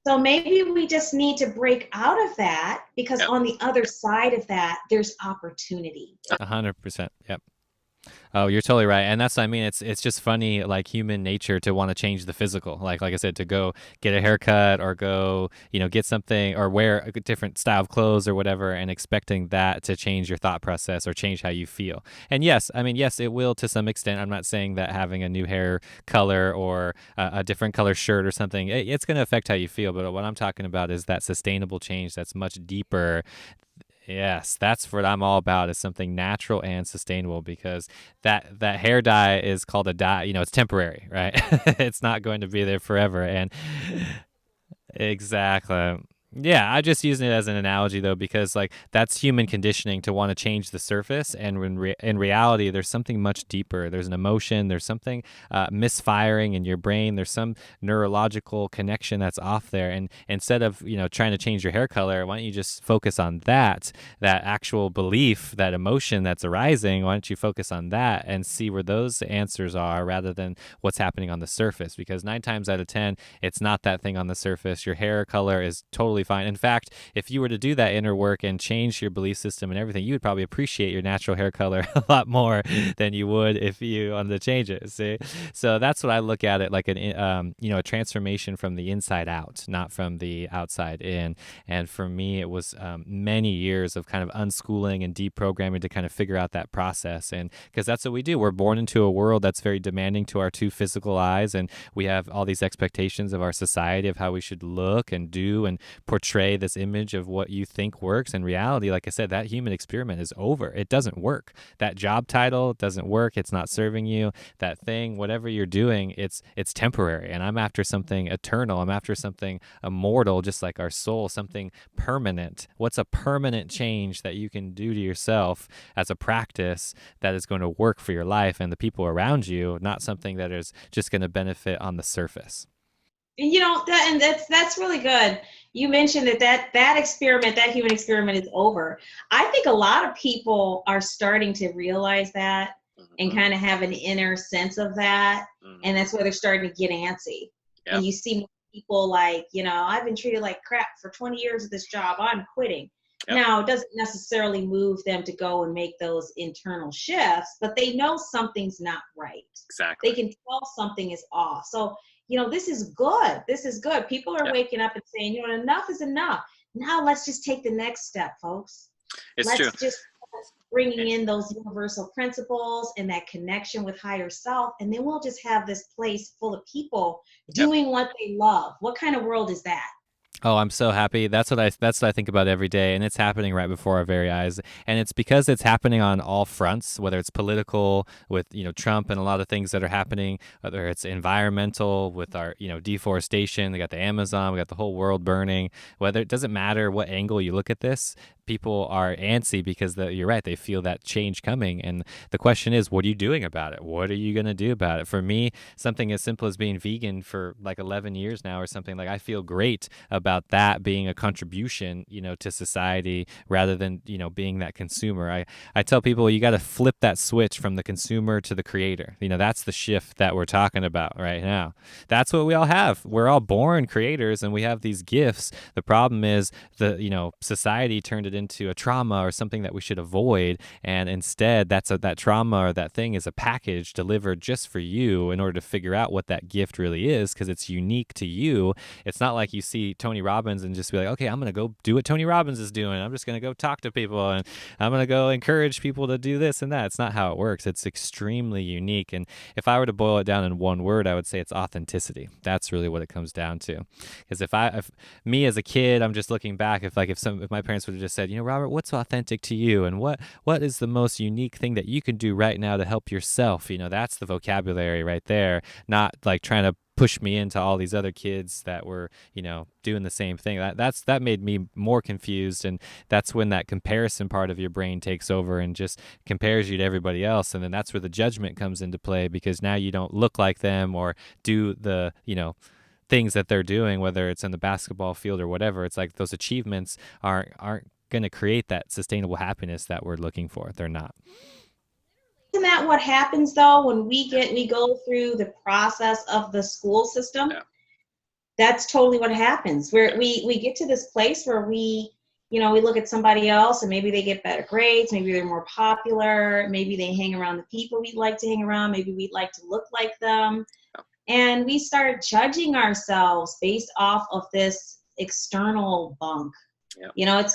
So maybe we just need to break out of that because on the other side of that, there's opportunity. 100%. Yep. Oh, you're totally right. And that's what I mean. It's just funny, like human nature to want to change the physical. Like I said, to go get a haircut or go, get something or wear a different style of clothes or whatever, and expecting that to change your thought process or change how you feel. And yes, it will to some extent. I'm not saying that having a new hair color or a different color shirt or something, it's going to affect how you feel. But what I'm talking about is that sustainable change that's much deeper. Yes, that's what I'm all about, is something natural and sustainable, because that hair dye is called a dye, it's temporary, right? It's not going to be there forever. And exactly. Yeah, I just using it as an analogy though, because like that's human conditioning to want to change the surface, and in reality, there's something much deeper. There's an emotion. There's something misfiring in your brain. There's some neurological connection that's off there. And instead of trying to change your hair color, why don't you just focus on that actual belief, that emotion that's arising? Why don't you focus on that and see where those answers are, rather than what's happening on the surface? Because 9 times out of 10, it's not that thing on the surface. Your hair color is totally fine. In fact, if you were to do that inner work and change your belief system and everything, you would probably appreciate your natural hair color a lot more than you would if you wanted to change it. See, so that's what I look at it like a transformation from the inside out, not from the outside in. And for me, it was many years of kind of unschooling and deprogramming to kind of figure out that process. And because that's what we do, we're born into a world that's very demanding to our 2 physical eyes, and we have all these expectations of our society of how we should look and do and portray this image of what you think works. In reality, like I said, that human experiment is over. It doesn't work. That job title doesn't work. It's not serving you. That thing, whatever you're doing, it's temporary. And I'm after something eternal. I'm after something immortal, just like our soul, something permanent. What's a permanent change that you can do to yourself as a practice that is going to work for your life and the people around you, not something that is just going to benefit on the surface? That's really good. You mentioned that experiment, that human experiment, is over. I think a lot of people are starting to realize that and kind of have an inner sense of that, and that's why they're starting to get antsy. Yep. And you see people like, I've been treated like crap for 20 years at this job. I'm quitting. Yep. Now, it doesn't necessarily move them to go and make those internal shifts, but they know something's not right. Exactly. They can tell something is off. So, this is good. This is good. People are waking up and saying, enough is enough. Now let's just take the next step, folks. It's true. Let's just bringing in those universal principles and that connection with higher self, and then we'll just have this place full of people doing what they love. What kind of world is that? Oh, I'm so happy. That's what I think about every day, and it's happening right before our very eyes. And it's because it's happening on all fronts, whether it's political with, Trump and a lot of things that are happening, whether it's environmental with our, deforestation, we got the Amazon, we got the whole world burning. Whether it doesn't matter what angle you look at this, people are antsy because you're right, they feel that change coming. And the question is, what are you doing about it? What are you going to do about it? For me, something as simple as being vegan for like 11 years now or something, like I feel great about that being a contribution, to society rather than, being that consumer. I tell people you got to flip that switch from the consumer to the creator. That's the shift that we're talking about right now. That's what we all have. We're all born creators and we have these gifts. The problem is society turned it into a trauma or something that we should avoid. And instead, that trauma or that thing is a package delivered just for you in order to figure out what that gift really is, because it's unique to you. It's not like you see Tony Robbins and just be like, okay, I'm going to go do what Tony Robbins is doing. I'm just going to go talk to people and I'm going to go encourage people to do this and that. It's not how it works. It's extremely unique. And if I were to boil it down in one word, I would say it's authenticity. That's really what it comes down to. Because if me as a kid, I'm just looking back, if my parents would have just said, Robert, what's authentic to you? And what is the most unique thing that you can do right now to help yourself? That's the vocabulary right there, not like trying to push me into all these other kids that were, doing the same thing. That made me more confused. And that's when that comparison part of your brain takes over and just compares you to everybody else. And then that's where the judgment comes into play, because now you don't look like them or do the, things that they're doing, whether it's in the basketball field or whatever. It's like those achievements aren't going to create that sustainable happiness that we're looking for. They're not. Isn't that what happens though when we go through the process of the school system? Yeah. That's totally what happens. Where we get to this place where we look at somebody else and maybe they get better grades, maybe they're more popular, maybe they hang around the people we'd like to hang around, maybe we'd like to look like them. And we start judging ourselves based off of this external bunk. Yeah. It's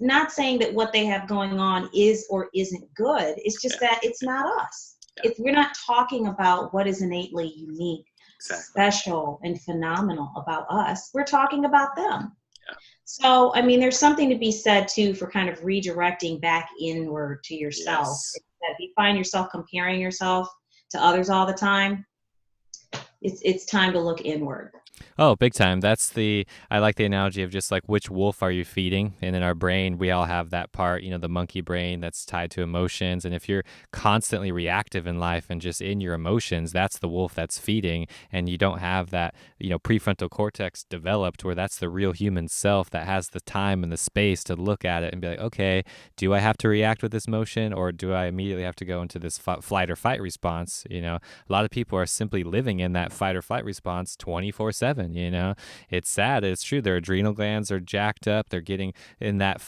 not saying that what they have going on is or isn't good. It's just that it's not us. Yeah. We're not talking about what is innately unique, Exactly. special, and phenomenal about us. We're talking about them. Yeah. So, there's something to be said too for kind of redirecting back inward to yourself. Yes. If you find yourself comparing yourself to others all the time, it's time to look inward. Oh, big time. I like the analogy of just like, which wolf are you feeding? And in our brain, we all have that part, the monkey brain that's tied to emotions. And if you're constantly reactive in life and just in your emotions, that's the wolf that's feeding. And you don't have that, prefrontal cortex developed where that's the real human self that has the time and the space to look at it and be like, okay, do I have to react with this emotion, or do I immediately have to go into this flight or fight response? A lot of people are simply living in that fight or flight response 24/7. It's sad. It's true. Their adrenal glands are jacked up. They're getting in that,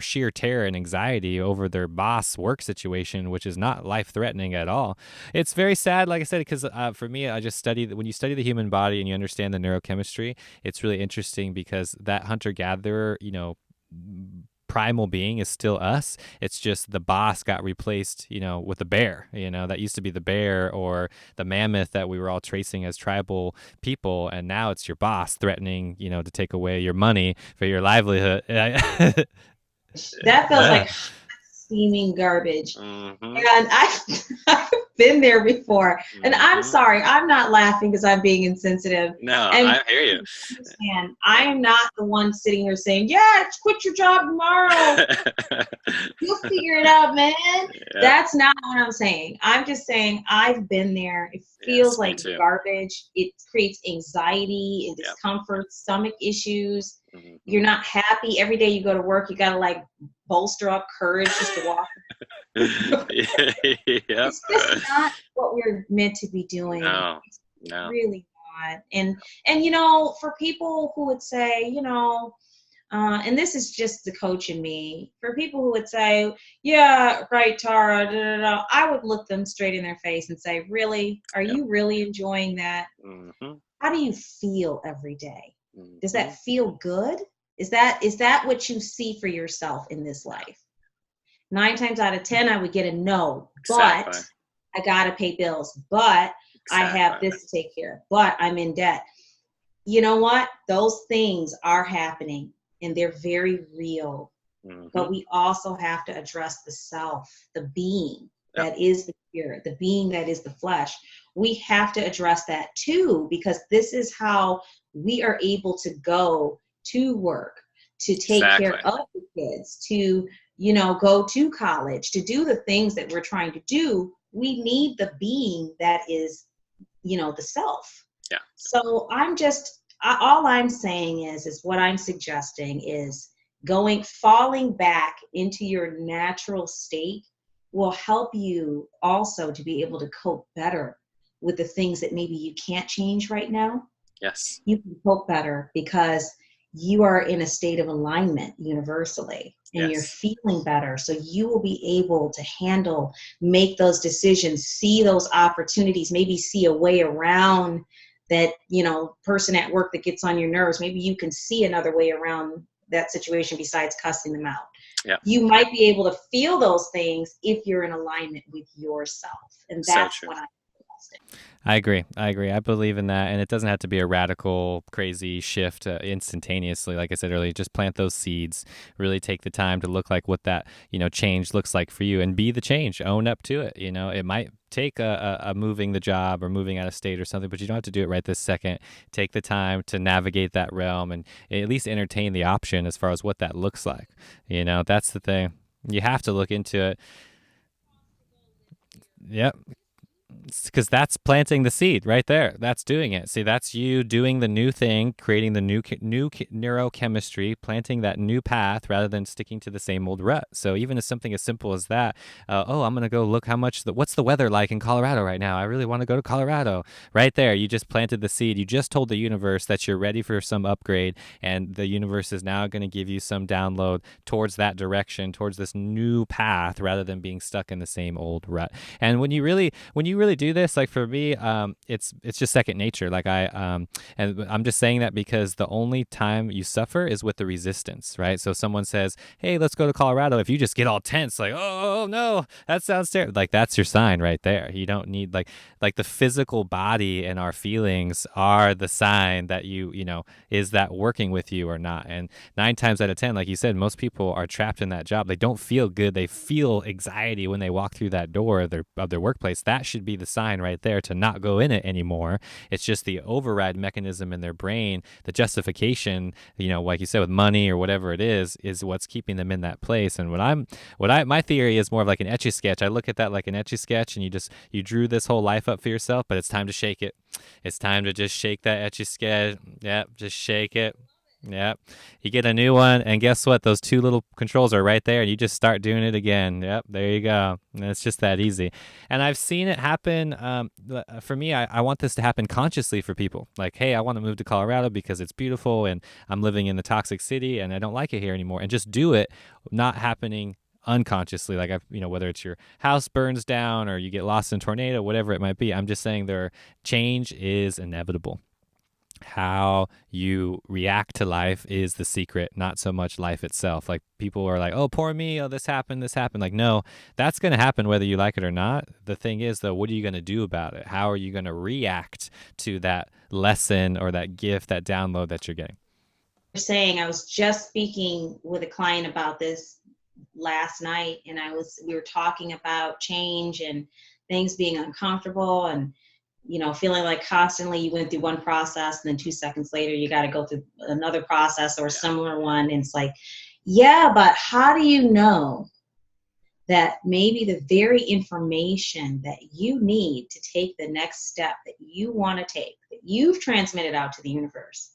sheer terror and anxiety over their boss work situation, which is not life threatening at all. It's very sad, like I said, because for me, I just when you study the human body and you understand the neurochemistry, it's really interesting because that hunter-gatherer, primal being is still us. It's just the boss got replaced, with the bear, that used to be the bear or the mammoth that we were all tracing as tribal people. And now it's your boss threatening, to take away your money for your livelihood. That feels like steaming garbage. Mm-hmm. And I've been there before. And I'm sorry, I'm not laughing because I'm being insensitive. No, and I hear you. And I am not the one sitting here saying, yeah, quit your job tomorrow. You'll figure it out, man. Yeah. That's not what I'm saying. I'm just saying I've been there. It feels like garbage. It creates anxiety and discomfort, stomach issues. Mm-hmm. You're not happy. Every day you go to work, you got to bolster up courage just to walk. It's just not what we're meant to be doing. No. Really not. And for people who would say, and this is just the coach in me, for people who would say, yeah, right, Tara, da, da, da, I would look them straight in their face and say, really? Are you really enjoying that? Mm-hmm. How do you feel every day? Mm-hmm. Does that feel good? Is that what you see for yourself in this life? 9 times out of 10, I would get a no, but I got to pay bills, but I have this to take care of, but I'm in debt. you know what? Those things are happening and they're very real. But we also have to address the self, the being that is the spirit, the being that is the flesh. We have to address that too, because this is how we are able to go to work, to take care of the kids, to, go to college, to do the things that we're trying to do. We need the being that is, the self. Yeah. So all I'm saying is what I'm suggesting is falling back into your natural state will help you also to be able to cope better with the things that maybe you can't change right now. Yes. You can cope better because you are in a state of alignment universally and you're feeling better. So you will be able to make those decisions, see those opportunities, maybe see a way around that, person at work that gets on your nerves. Maybe you can see another way around that situation besides cussing them out. Yeah. You might be able to feel those things if you're in alignment with yourself. And that's what I'm suggesting. I agree. I believe in that. And it doesn't have to be a radical, crazy shift instantaneously. Like I said earlier, just plant those seeds, really take the time to look like what that, change looks like for you and be the change, own up to it. It might take a moving the job or moving out of state or something, but you don't have to do it right this second. Take the time to navigate that realm and at least entertain the option as far as what that looks like. That's the thing. You have to look into it. Yep. Because that's planting the seed right there. That's doing it. See, that's you doing the new thing, creating the new neurochemistry, planting that new path rather than sticking to the same old rut. So even as something as simple as that, I'm going to go look what's the weather like in Colorado right now. I really want to go to Colorado. Right there, you just planted the seed. You just told the universe that you're ready for some upgrade, and the universe is now going to give you some download towards that direction, towards this new path rather than being stuck in the same old rut. And when you really do this, like for me, it's just second nature. Like and I'm just saying that because the only time you suffer is with the resistance, right? So someone says, hey, let's go to Colorado. If you just get all tense, like, oh no, that sounds terrible. Like that's your sign right there. You don't need like the physical body and our feelings are the sign that is that working with you or not. And 9 times out of 10, like you said, most people are trapped in that job. They don't feel good. They feel anxiety when they walk through that door of their workplace. That should be the sign right there to not go in it anymore. It's just the override mechanism in their brain, the justification, like you said, with money or whatever it is what's keeping them in that place. And my theory is more of like an Etch-a-Sketch. I look at that like an Etch-a-Sketch, and you drew this whole life up for yourself, but it's time to shake it. It's time to just shake that Etch-a-Sketch. Yep, just shake it. Yep. You get a new one, and guess what? Those 2 little controls are right there, and you just start doing it again. Yep, there you go. And it's just that easy. And I've seen it happen. For me, I want this to happen consciously for people. Like, hey, I want to move to Colorado because it's beautiful, and I'm living in the toxic city, and I don't like it here anymore. And just do it, not happening unconsciously, like whether it's your house burns down or you get lost in a tornado, whatever it might be. I'm just saying change is inevitable. How you react to life is the secret, not so much life itself. Like people are like, oh, poor me, oh, this happened. Like, no, that's going to happen whether you like it or not. The thing is, though, what are you going to do about it? How are you going to react to that lesson or that gift, that download that you're getting? Saying, I was just speaking with a client about this last night, and we were talking about change and things being uncomfortable and feeling like constantly you went through one process and then 2 seconds later you got to go through another process or a similar one. And it's like, yeah, but how do you know that maybe the very information that you need to take the next step that you want to take, that you've transmitted out to the universe,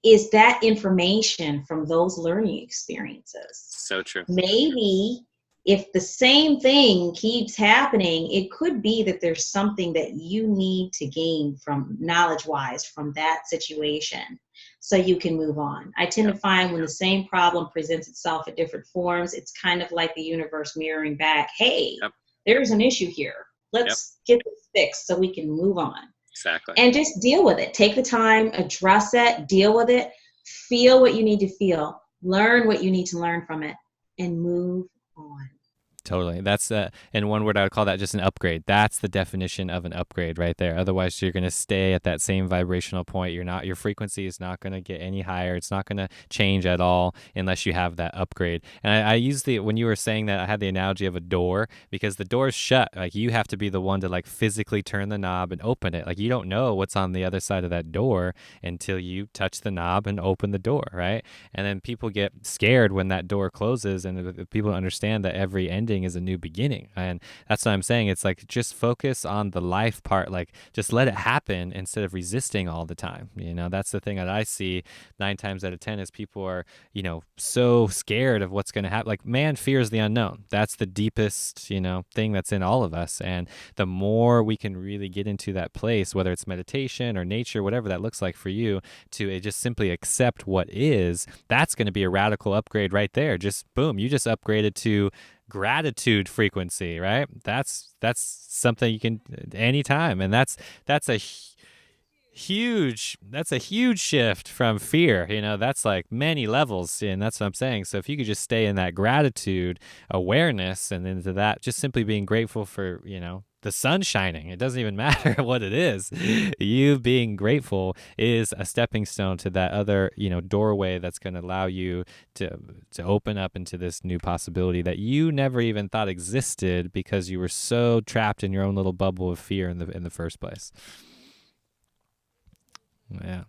is that information from those learning experiences? So true. Maybe if the same thing keeps happening, it could be that there's something that you need to gain from knowledge-wise from that situation so you can move on. I tend to find when the same problem presents itself in different forms, it's kind of like the universe mirroring back, hey, there's an issue here. Let's get this fixed so we can move on. Exactly. And just deal with it. Take the time, address it, deal with it, feel what you need to feel, learn what you need to learn from it, and move on. Totally. That's in one word, I would call that just an upgrade. That's the definition of an upgrade right there. Otherwise, you're going to stay at that same vibrational point. Your frequency is not going to get any higher. It's not going to change at all unless you have that upgrade. And I use when you were saying that, I had the analogy of a door, because the door is shut. Like, you have to be the one to like physically turn the knob and open it. Like, you don't know what's on the other side of that door until you touch the knob and open the door, right? And then people get scared when that door closes, and people understand that every ending is a new beginning. And that's what I'm saying. It's like, just focus on the life part. Like, just let it happen instead of resisting all the time. That's the thing that I see 9 times out of 10 is people are, so scared of what's going to happen. Like, man fears the unknown. That's the deepest, thing that's in all of us. And the more we can really get into that place, whether it's meditation or nature, whatever that looks like for you, to just simply accept what is, that's going to be a radical upgrade right there. Just boom, you just upgraded to gratitude frequency, right? That's something you can anytime, and that's a huge shift from fear. That's like many levels, and that's what I'm saying. So if you could just stay in that gratitude awareness and into that, just simply being grateful for the sun shining. It doesn't even matter what it is. You being grateful is a stepping stone to that other, doorway that's going to allow you to open up into this new possibility that you never even thought existed, because you were so trapped in your own little bubble of fear in the first place. Yeah.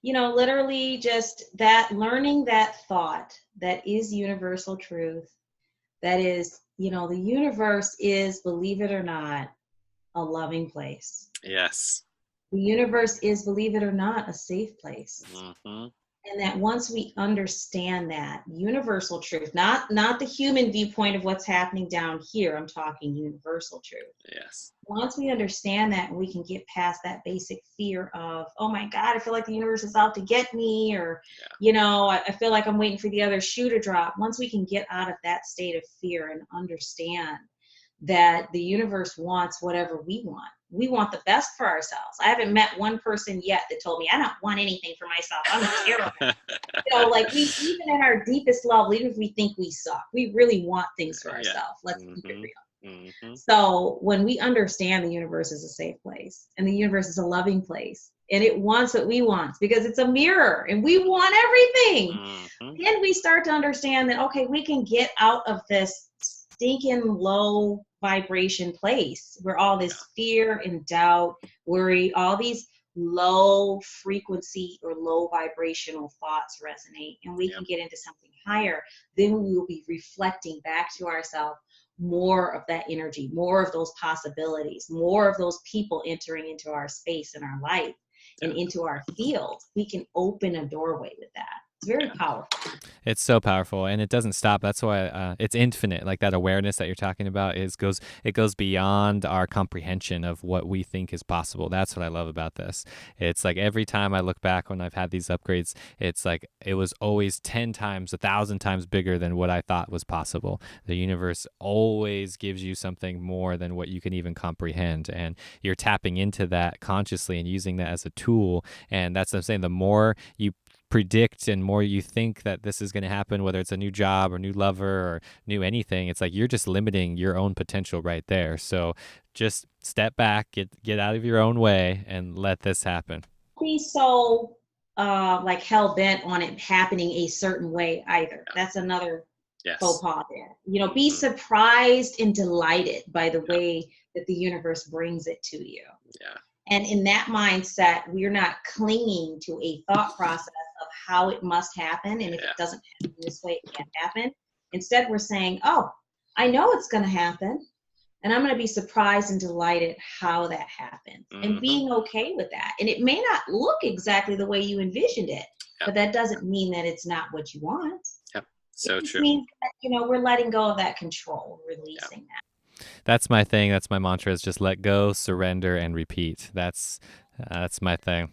Literally just that, learning that thought that is universal truth. That is, the universe is, believe it or not, a loving place. Yes. The universe is, believe it or not, a safe place. Mm-hmm. And that once we understand that universal truth, not the human viewpoint of what's happening down here, I'm talking universal truth. Yes. Once we understand that, we can get past that basic fear of, oh my God, I feel like the universe is out to get me, or, I feel like I'm waiting for the other shoe to drop. Once we can get out of that state of fear and understand that the universe wants whatever we want. We want the best for ourselves. I haven't met one person yet that told me, I don't want anything for myself. I'm terrible. Like, we, even at our deepest level, even if we think we suck, we really want things for ourselves. Let's keep it real. Mm-hmm. So when we understand the universe is a safe place, and the universe is a loving place, and it wants what we want, because it's a mirror and we want everything, then we start to understand that, okay, we can get out of this stinking low vibration place where all this fear and doubt, worry, all these low frequency or low vibrational thoughts resonate, and we can get into something higher. Then we will be reflecting back to ourselves more of that energy, more of those possibilities, more of those people entering into our space and our life and into our field. We can open a doorway with that. It's very powerful. It's so powerful, and it doesn't stop. That's why it's infinite. Like, that awareness that you're talking about goes beyond our comprehension of what we think is possible. That's what I love about this. It's like every time I look back when I've had these upgrades, it's like it was always 10 times, 1,000 times bigger than what I thought was possible. The universe always gives you something more than what you can even comprehend, and you're tapping into that consciously and using that as a tool. And that's what I'm saying. The more you predict and more you think that this is going to happen, whether it's a new job or new lover or new anything, it's like you're just limiting your own potential right there. So just step back, get out of your own way, and let this happen. Be so like hell bent on it happening a certain way either. That's another faux pas there. Be surprised and delighted by the way that the universe brings it to you. Yeah. And in that mindset, we're not clinging to a thought process of how it must happen. And if it doesn't happen this way, it can't happen. Instead, we're saying, oh, I know it's going to happen. And I'm going to be surprised and delighted how that happens. And being okay with that. And it may not look exactly the way you envisioned it, but that doesn't mean that it's not what you want. Yep. So it true. Means that, we're letting go of that control, releasing that. That's my thing. That's my mantra, is just let go, surrender, and repeat. That's my thing.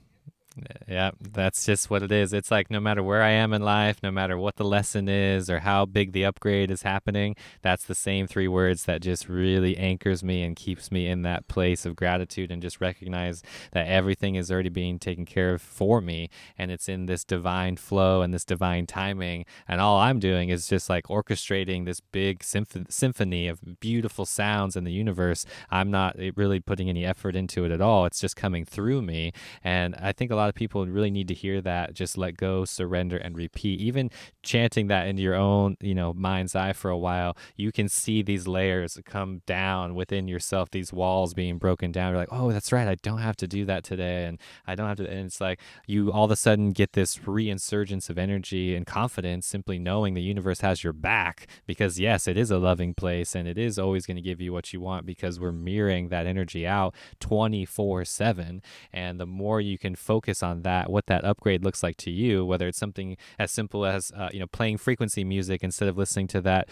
Yeah, that's just what it is. It's like no matter where I am in life, no matter what the lesson is or how big the upgrade is happening, that's the same three words that just really anchors me and keeps me in that place of gratitude and just recognize that everything is already being taken care of for me, and it's in this divine flow and this divine timing, and all I'm doing is just like orchestrating this big symphony of beautiful sounds in the universe. I'm not really putting any effort into it at all. It's just coming through me, and I think a lot of people really need to hear that. Just let go, surrender, and repeat. Even chanting that into your own, mind's eye for a while, you can see these layers come down within yourself, these walls being broken down. You're like, oh, that's right. I don't have to do that today. And I don't have to. And it's like you all of a sudden get this reinsurgence of energy and confidence simply knowing the universe has your back, because yes, it is a loving place and it is always going to give you what you want, because we're mirroring that energy out 24/7. And the more you can focus on that, what that upgrade looks like to you, whether it's something as simple as playing frequency music instead of listening to that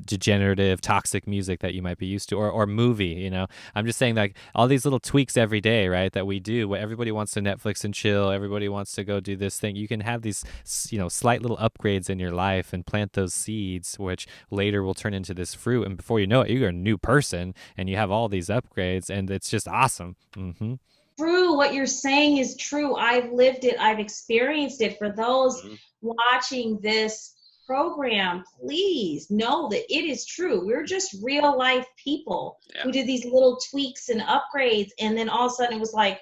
degenerative, toxic music that you might be used to, or movie. I'm just saying, like, all these little tweaks every day, right, that we do. What everybody wants to Netflix and chill, everybody wants to go do this thing. You can have these slight little upgrades in your life and plant those seeds, which later will turn into this fruit, and before you know it, you're a new person and you have all these upgrades, and it's just awesome. True. What you're saying is true. I've lived it. I've experienced it. For those watching this program, please know that it is true. We're just real life people who did these little tweaks and upgrades, and then all of a sudden it was like,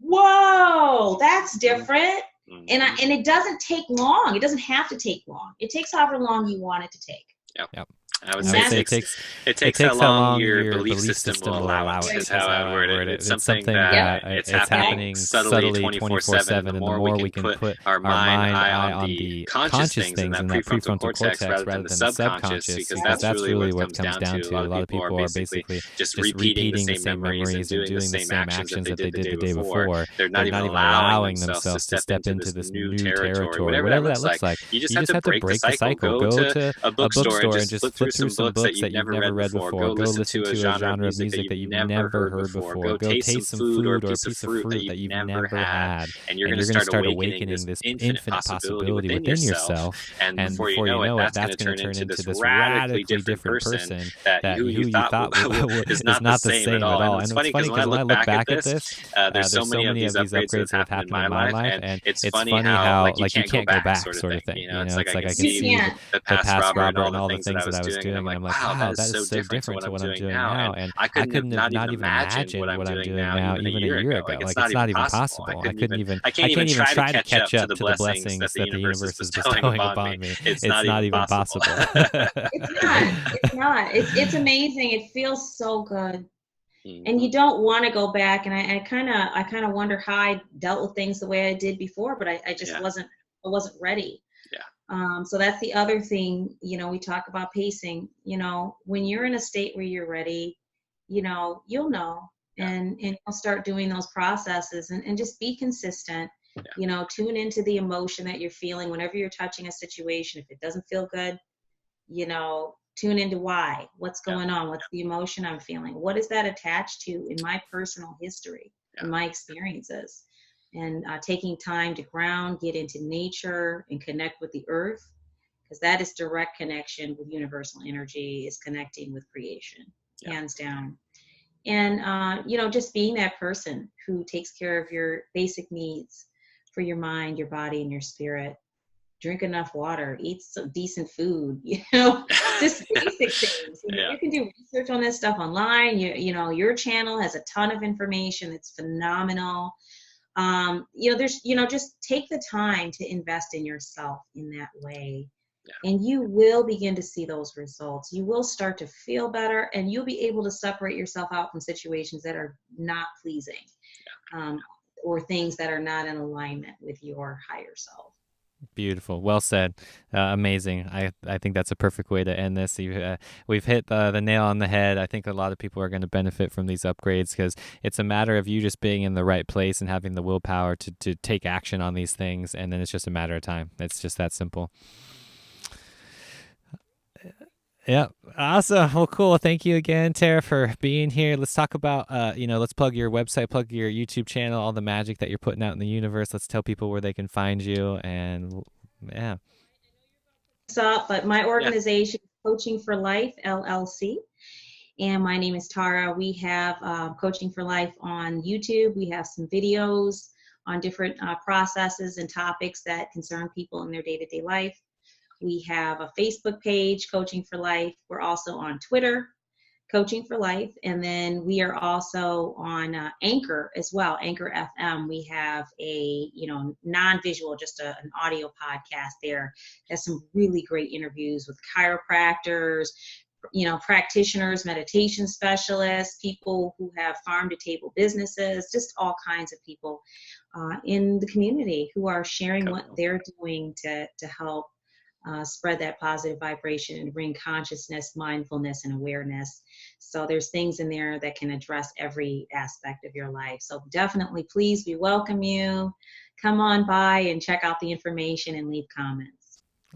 whoa, that's different. And it doesn't take long. It doesn't have to take long. It takes however long you want it to take. Yep. I would say it takes how long your belief system will allow it, is how I word it. It's something that it's happening subtly 24/7. The more we can put our mind eye on the conscious things in that prefrontal cortex rather than the subconscious, because that's really what it comes down to. A lot of people are basically just repeating the same memories and doing the same actions that they did the day before. They're not even allowing themselves to step into this new territory, whatever that looks like. You just have to break the cycle. Go to a bookstore and just flip through some books that you've never read before. Go listen to a genre of music that you've never heard before. Go taste some food or a piece of fruit that you've never had. And you're going to start awakening this infinite possibility within yourself. And before you know it, that's going to turn into this radically different person that who you thought is not the same at all. And it's funny because when I look back at this, there's so many of these upgrades that have happened in my life. And it's funny how like you can't go back sort of thing. It's like I can see the past Robert and all the things that I was doing. And I'm like, wow, that is so different to what I'm doing now. And I couldn't have not even imagined what I'm doing now even a year ago. Like, it's not even possible. I can't even try to catch up to the blessings that the universe is bestowing upon me. It's not even possible. It's not. It's amazing. It feels so good. And you don't want to go back. And I kind of wonder how I dealt with things the way I did before, but I just wasn't ready. So that's the other thing, we talk about pacing. When you're in a state where you're ready, you'll know, and you'll start doing those processes and just be consistent. Tune into the emotion that you're feeling whenever you're touching a situation. If it doesn't feel good, tune into why, what's going on, what's the emotion I'm feeling, what is that attached to in my personal history, in my experiences. And taking time to ground, get into nature, and connect with the earth, because that is direct connection with universal energy, is connecting with creation, hands down. And, just being that person who takes care of your basic needs for your mind, your body, and your spirit. Drink enough water, eat some decent food, just basic things. You can do research on this stuff online. Your channel has a ton of information. It's phenomenal. Just take the time to invest in yourself in that way. And you will begin to see those results. You will start to feel better, and you'll be able to separate yourself out from situations that are not pleasing, or things that are not in alignment with your higher self. Beautiful. Well said. Amazing. I think that's a perfect way to end this. We've hit the nail on the head. I think a lot of people are going to benefit from these upgrades, because it's a matter of you just being in the right place and having the willpower to take action on these things. And then it's just a matter of time. It's just that simple. Yep. Awesome. Well, cool. Thank you again, Tara, for being here. Let's talk about, let's plug your website, plug your YouTube channel, all the magic that you're putting out in the universe. Let's tell people where they can find you. And yeah. But my organization, Coaching for Life, LLC. And my name is Tara. We have Coaching for Life on YouTube. We have some videos on different processes and topics that concern people in their day-to-day life. We have a Facebook page, Coaching for Life. We're also on Twitter, Coaching for Life. And then we are also on Anchor as well, Anchor FM. We have a, non-visual, just an audio podcast there. Has some really great interviews with chiropractors, practitioners, meditation specialists, people who have farm to table businesses, just all kinds of people in the community who are sharing what they're doing to help spread that positive vibration and bring consciousness, mindfulness, and awareness. So there's things in there that can address every aspect of your life. So definitely, please, we welcome you. Come on by and check out the information and leave comments.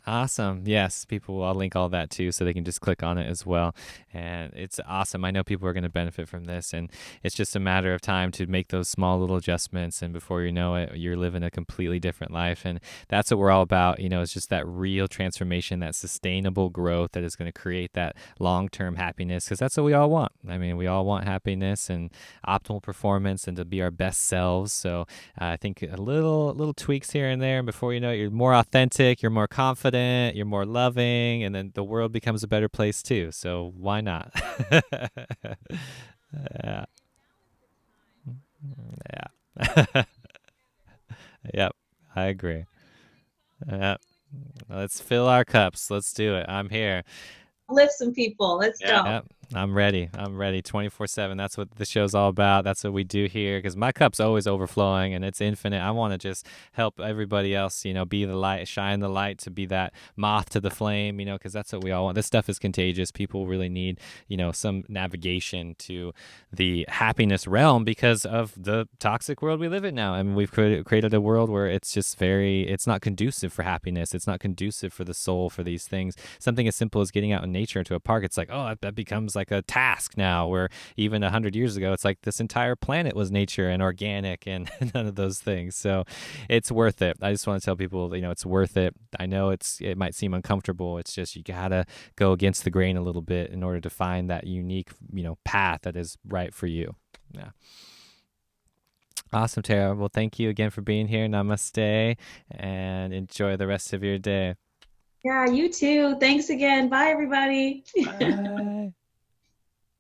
Awesome. Yes, people, I'll link all that too so they can just click on it as well. And it's awesome. I know people are going to benefit from this, and it's just a matter of time to make those small little adjustments, and before you know it, you're living a completely different life. And that's what we're all about. It's just that real transformation, that sustainable growth that is going to create that long-term happiness, because that's what we all want. I mean, we all want happiness and optimal performance and to be our best selves. So I think a little tweaks here and there, and before you know it, you're more authentic, you're more confident, you're more loving, and then the world becomes a better place too. So why not? Yeah. Yeah. Yep, I agree. Yep. Let's fill our cups. Let's do it. I'm here. Lift some people. Let's go. Yep. I'm ready. 24/7. That's what the show's all about. That's what we do here, because my cup's always overflowing and it's infinite. I want to just help everybody else, be the light, shine the light, to be that moth to the flame, because that's what we all want. This stuff is contagious. People really need, some navigation to the happiness realm because of the toxic world we live in now. I mean, we've created a world where it's just it's not conducive for happiness. It's not conducive for the soul, for these things. Something as simple as getting out in nature into a park, it's like, oh, that becomes like a task now, where even 100 years ago, it's like this entire planet was nature and organic and none of those things. So it's worth it. I just want to tell people, it's worth it. I know it might seem uncomfortable. It's just, you gotta go against the grain a little bit in order to find that unique, path that is right for you. Yeah. Awesome, Tara. Well, thank you again for being here. Namaste, and enjoy the rest of your day. Yeah, you too. Thanks again. Bye, everybody. Bye.